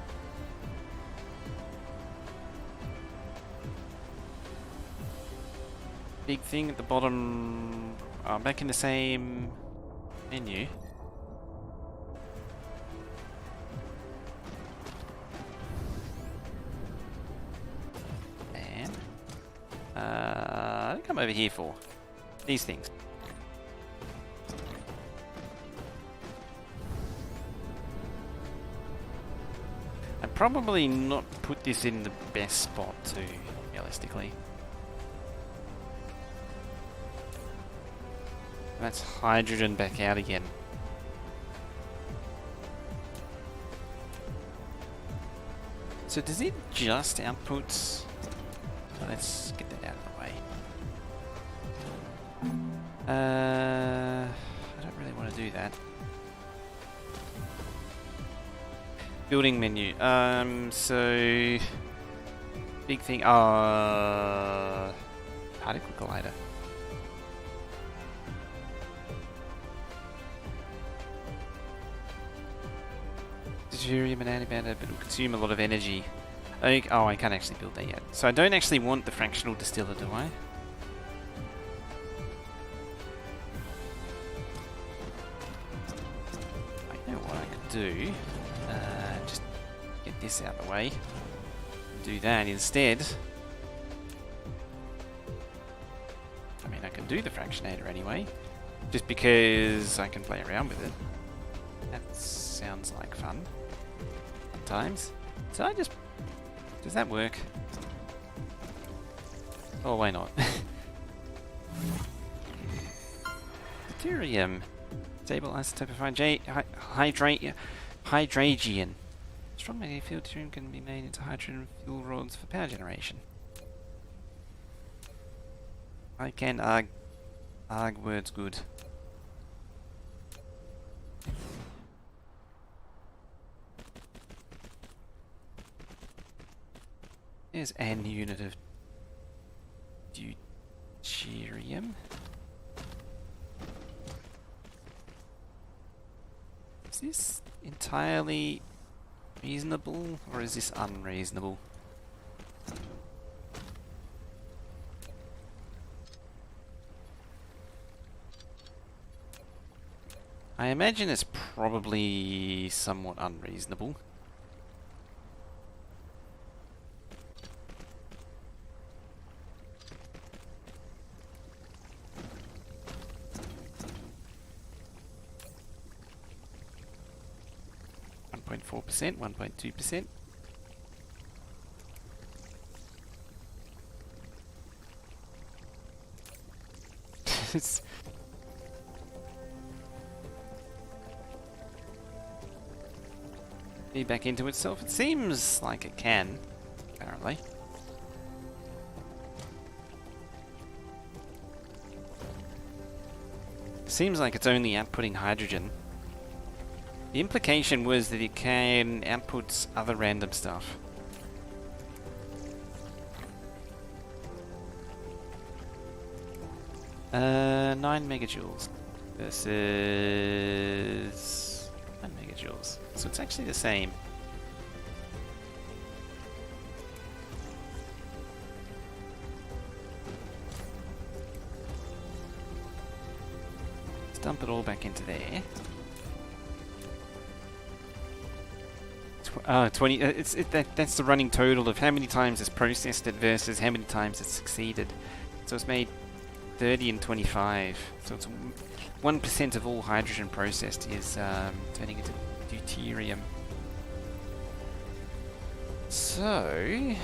Big thing at the bottom. Back in the same menu. And I come over here for these things. I'd probably not put this in the best spot too, realistically. That's hydrogen back out again. So does it just output? Oh, let's get that out of the way. I don't really want to do that. Building menu. So big thing. Particle collider. Deuterium and antimatter, but it will consume a lot of energy. Okay, oh, I can't actually build that yet. So I don't actually want the fractional distiller, do I? I know what I could do. Just get this out of the way. Do that instead. I mean, I can do the fractionator anyway. Just because I can play around with it. That sounds like fun. Sometimes. So I just... Does that work? Oh, why not? Deuterium. Stable isotope of hydragian. Strong magnetic field deuterium can be made into hydrogen fuel rods for power generation. I can arg words good. There's an unit of deuterium. Is this entirely reasonable, or is this unreasonable? I imagine it's probably somewhat unreasonable. .4%, 1.2%. Feed back into itself. It seems like it can, apparently. Seems like it's only outputting hydrogen. The implication was that it can output other random stuff. Uh, 9 megajoules versus 9 megajoules. So it's actually the same. Let's dump it all back into there. 20. That's the running total of how many times it's processed it versus how many times it's succeeded. So it's made 30 and 25. So it's 1% of all hydrogen processed is turning into deuterium. So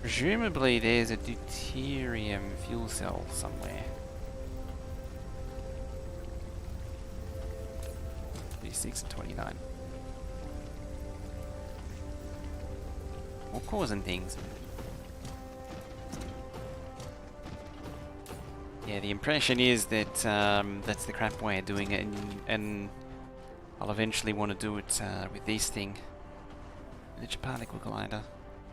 presumably there's a deuterium fuel cell somewhere. 36 and 29. Or causing things. Yeah, the impression is that that's the crap way of doing it, and I'll eventually want to do it with this thing. The particle collider.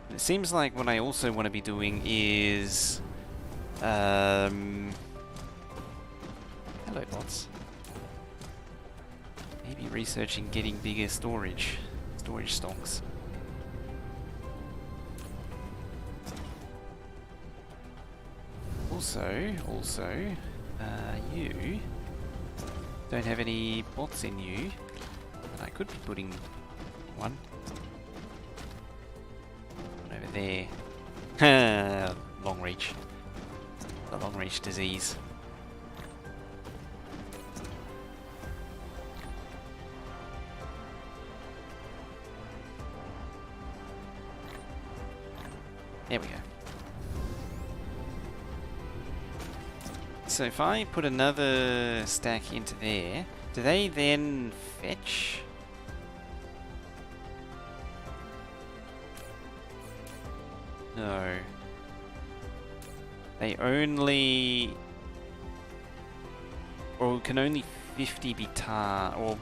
It seems like what I also want to be doing is... hello bots. Maybe researching getting bigger storage stocks. Also, you don't have any bots in you, but I could be putting one over there. Long reach. The long reach disease. There we go. So if I put another stack into there, do they then fetch? No. They only... Or can only 50 be tar, or...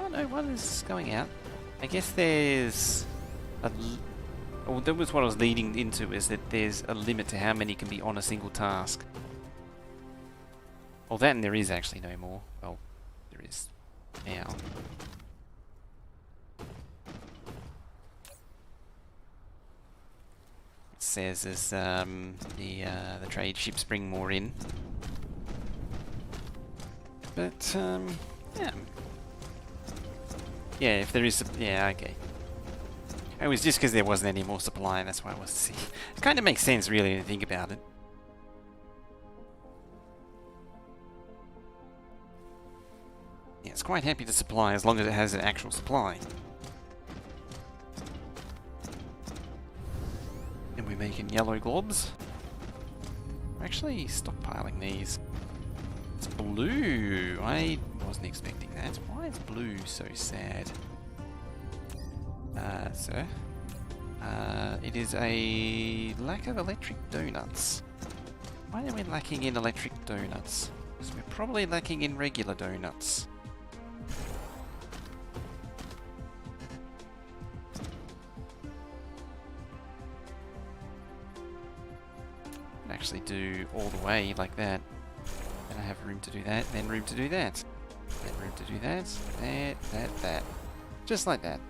Oh no, one is going out. I guess there's a... Well, that was what I was leading into, is that there's a limit to how many can be on a single task. Well, that and there is actually no more. Well, there is now. It says as the trade ships bring more in. But, yeah. Yeah, if there is... Yeah, okay. It was just because there wasn't any more supply, and that's why I was see. It kind of makes sense, really, when you think about it. Yeah, it's quite happy to supply as long as it has an actual supply. And we're making yellow globs. We're actually stockpiling these. It's blue. I wasn't expecting that. Why is blue so sad? Sir. It is a lack of electric donuts. Why are we lacking in electric donuts? Because we're probably lacking in regular donuts. Can actually do all the way like that. Then I have room to do that, then room to do that. Then room to do that, that. Just like that.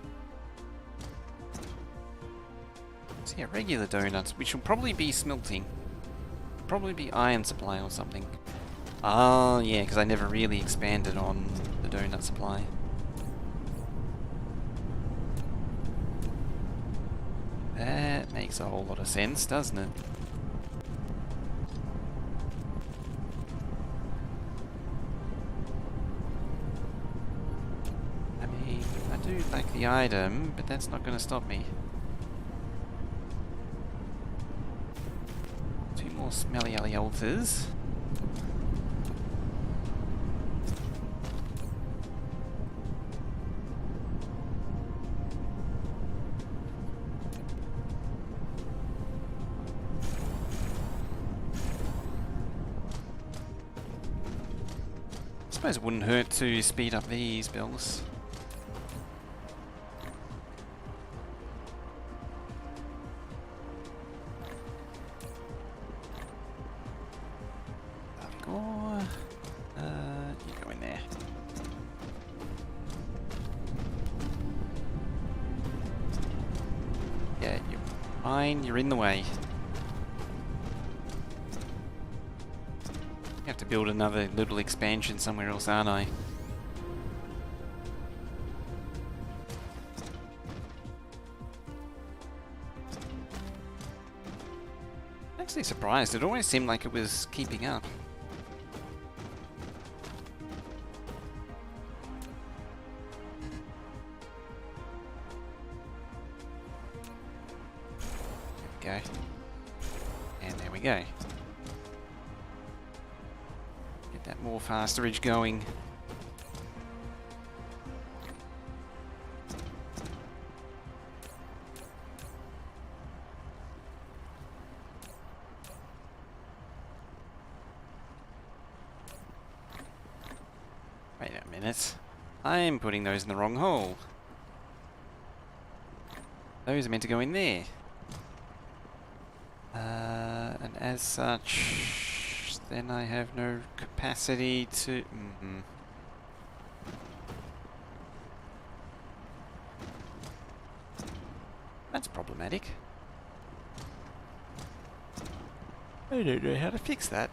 So yeah, regular donuts, which will probably be smelting. Probably be iron supply or something. Oh yeah, because I never really expanded on the donut supply. That makes a whole lot of sense, doesn't it? I mean, I do like the item, but that's not going to stop me. More smelly alters. I suppose it wouldn't hurt to speed up these builds. You're in the way. You have to build another little expansion somewhere else, aren't I? I'm actually surprised. It always seemed like it was keeping up. Go. And there we go. Get that more fasterage going. minute. I'm putting those in the wrong hole. Those are meant to go in there. And as such, then I have no capacity to... That's problematic. I don't know how to fix that.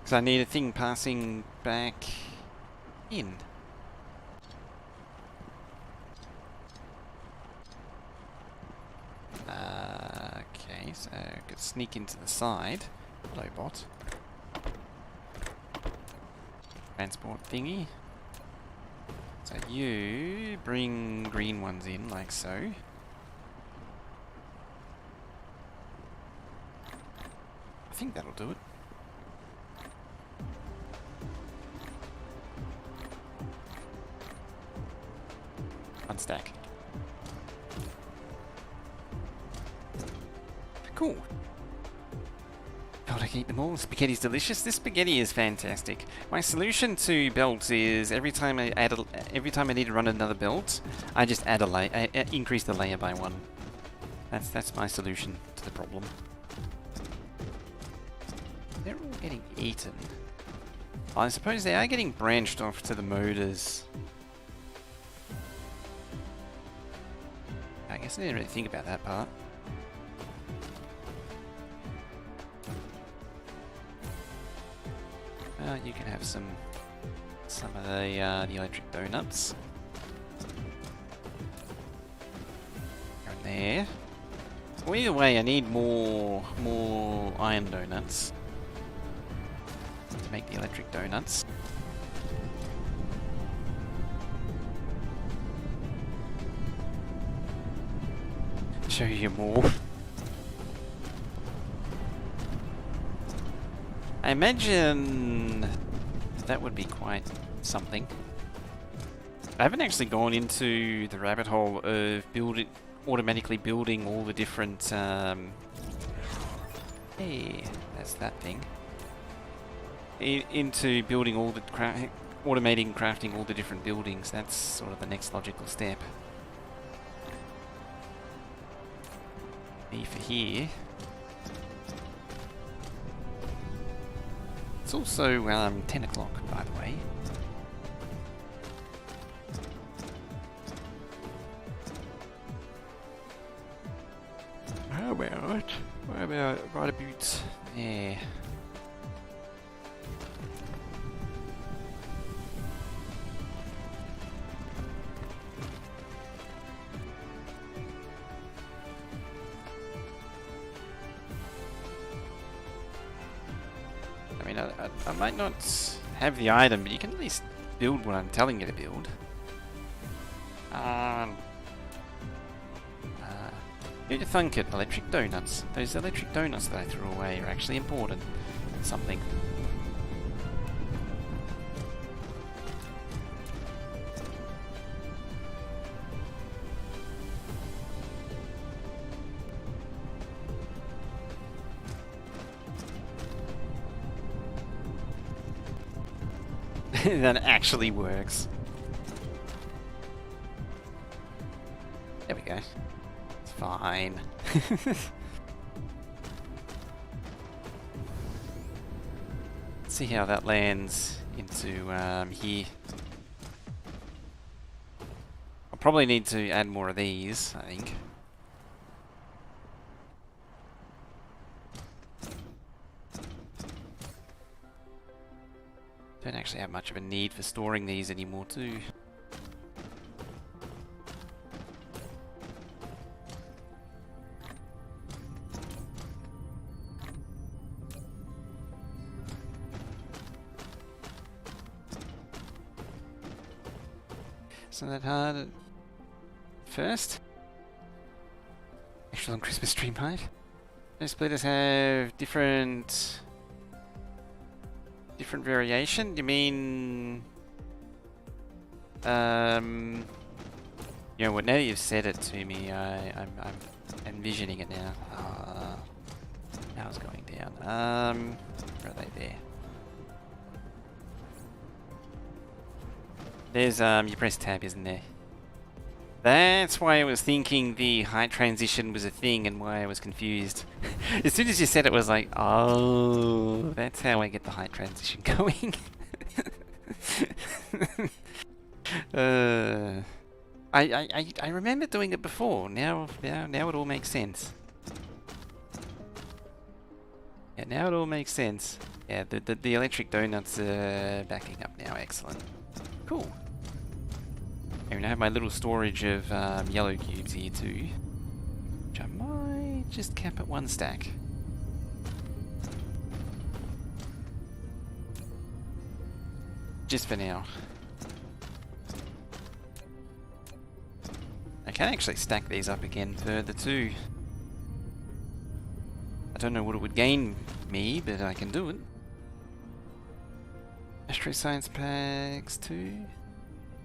Because I need a thing passing back in. Okay, so I could sneak into the side. Hello, bot. Transport thingy. So you bring green ones in like so. I think that'll do it. Unstack. Cool. Gotta keep them all. Spaghetti's delicious. This spaghetti is fantastic. My solution to belts is every time I need to run another belt, I just add a layer, increase the layer by 1. That's my solution to the problem. They're all getting eaten. I suppose they are getting branched off to the motors. I guess I didn't really think about that part. Well, you can have some of the electric donuts. Go in there. Well, either way, I need more iron donuts to make the electric donuts. Show you more. I imagine that would be quite something. I haven't actually gone into the rabbit hole of automatically building all the different. Hey, that's that thing. Into building all the automating crafting all the different buildings. That's sort of the next logical step. For here. It's also 10 o'clock, by the way. How about right about there? I might not have the item, but you can at least build what I'm telling you to build. Who'd thunk it? Electric donuts. Those electric donuts that I threw away are actually important. Something. That actually works. There we go. It's fine. Let's see how that lands into here. I'll probably need to add more of these, I think. Don't actually have much of a need for storing these anymore too. Isn't that hard at first? Actual on Christmas stream height. Those splitters have different variation? You mean You know what? Now that you've said it to me, I'm envisioning it now. Now it's going down. Where are they there? There's you press tab, isn't there? That's why I was thinking the height transition was a thing and why I was confused. As soon as you said it, was like, oh, that's how I get the height transition going. I remember doing it before. Now it all makes sense. Yeah, now it all makes sense. Yeah, the electric donuts are backing up now. Excellent. Cool. And I have my little storage of yellow cubes here too, which I might just cap at 1 stack. Just for now. I can actually stack these up again further too. I don't know what it would gain me, but I can do it. Astro Science Packs 2.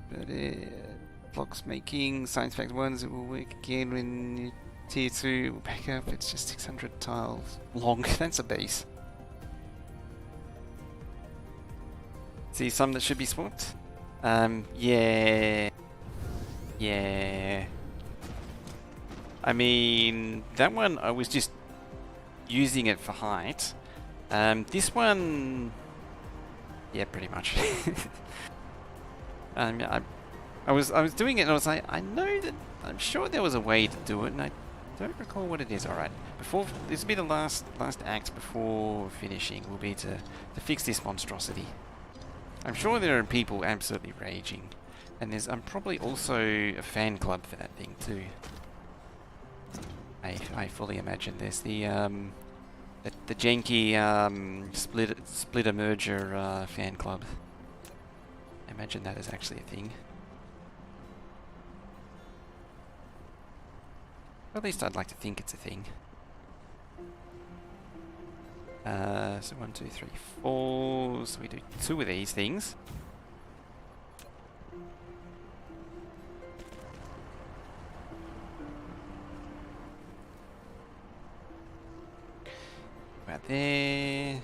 But blocks making science fact 1s, it will work again when you tier 2 will back up. It's just 600 tiles long. That's a base. See some that should be swapped? Yeah. Yeah. I mean, that one I was just using it for height. This one, yeah, pretty much. I was doing it and I was like, I know that, I'm sure there was a way to do it and I don't recall what it is. Alright, before, this will be the last act before finishing, will be to fix this monstrosity. I'm sure there are people absolutely raging, and I'm probably also a fan club for that thing too. I fully imagine there's the janky splitter merger fan club. I imagine that is actually a thing. Or at least I'd like to think it's a thing. So 1, 2, 3, 4. So we do 2 of these things. About there.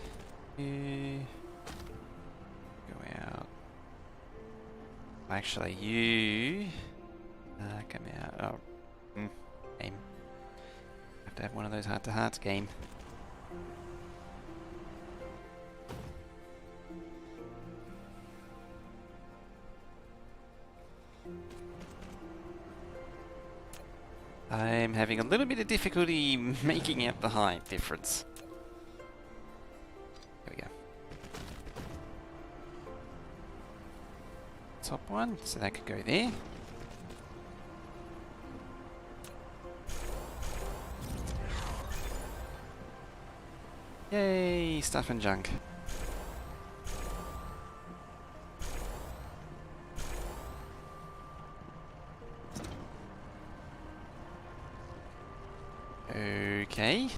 Go out. Actually, you come out. Oh, game. Have to have one of those heart-to-hearts game. I'm having a little bit of difficulty making out the height difference. There we go. Top one, so that could go there. Yay, stuff and junk. Okay.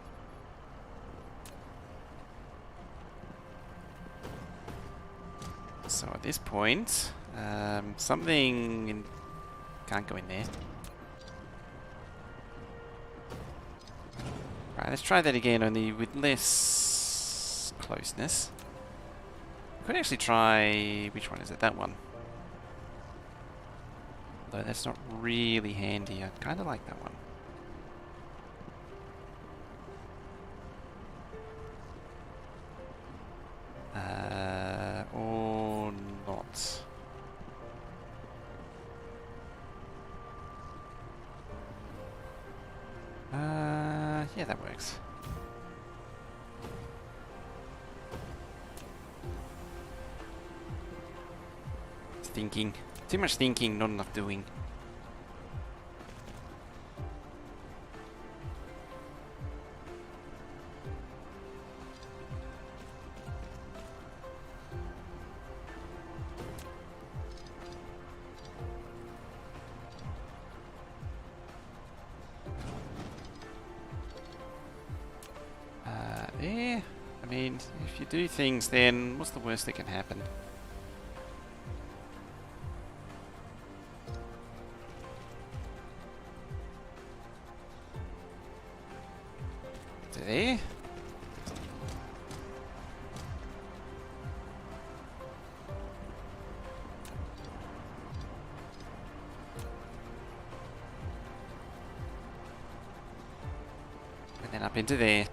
So at this point, something can't go in there. Right, let's try that again, only with less closeness. We could actually try, which one is it? That one. Although that's not really handy. I kind of like that one. Or not. Yeah, that works. Thinking. Too much thinking, not enough doing. There. I mean, if you do things, then what's the worst that can happen? there. And then up into there.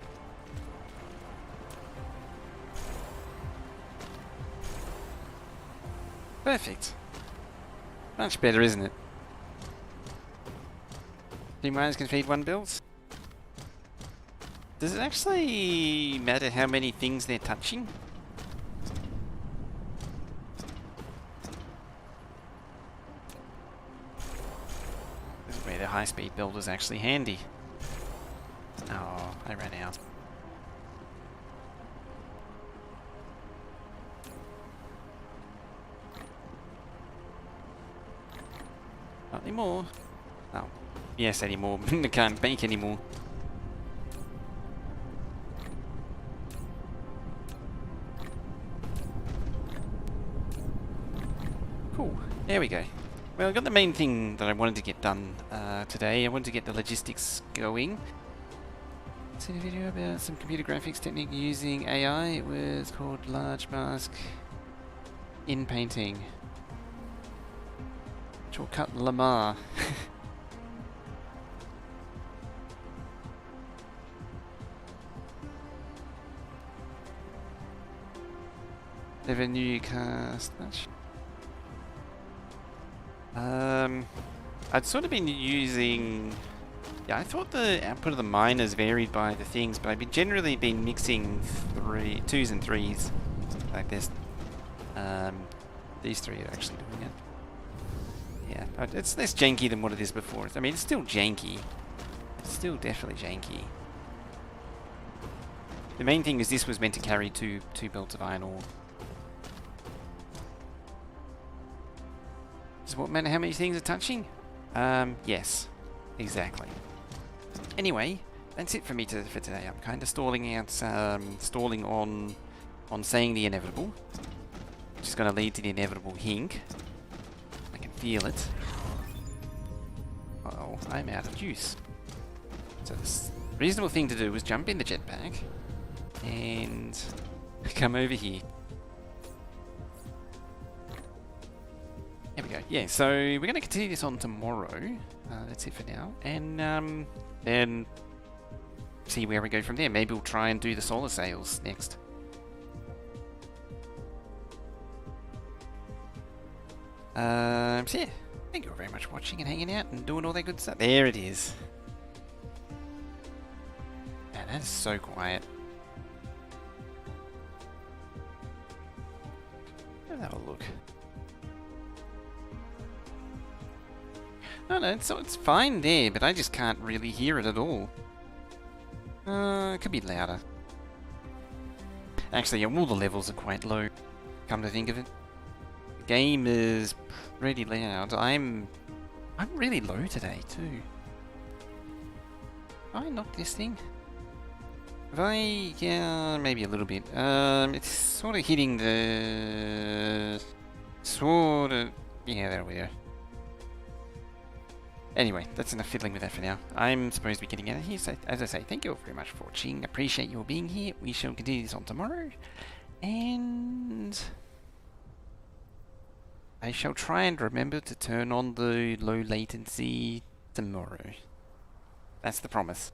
Perfect. Much better, isn't it? 2 miners can feed 1 build. Does it actually matter how many things they're touching? This is where the high-speed build is actually handy. Oh, I ran out. Not anymore. Oh, yes, anymore. I can't bank anymore. Cool. There we go. Well, I got the main thing that I wanted to get done today. I wanted to get the logistics going. Seen a video about some computer graphics technique using AI. It was called large mask in painting. Shortcut Lamar. Never new cast much. I'd sort of been using. Yeah, I thought the output of the miners varied by the things, but I've generally been mixing 2s and 3s like this. These 3 are actually doing it. Yeah, but it's less janky than what it is before. I mean, it's still janky. It's still definitely janky. The main thing is this was meant to carry two belts of iron ore. Does what matter how many things are touching? Yes, exactly. Anyway, that's it for me for today. I'm kind of stalling out, stalling on saying the inevitable, which is going to lead to the inevitable hink. I can feel it. Uh-oh, I'm out of juice. So the reasonable thing to do was jump in the jetpack and come over here. There we go. Yeah, so we're going to continue this on tomorrow. That's it for now. And then see where we go from there. Maybe we'll try and do the solar sails next. So yeah, thank you all very much for watching and hanging out and doing all that good stuff. There it is. Man, that is so quiet. Let's have a look. No, it's fine there, but I just can't really hear it at all. It could be louder. Actually, yeah, all the levels are quite low, come to think of it. The game is pretty loud. I'm really low today, too. Have I knocked this thing? Have I... yeah, maybe a little bit. It's sort of hitting the... sort of... yeah, there we go. Anyway, that's enough fiddling with that for now. I'm supposed to be getting out of here, so as I say, thank you all very much for watching. Appreciate you all being here. We shall continue this on tomorrow. And I shall try and remember to turn on the low latency tomorrow. That's the promise.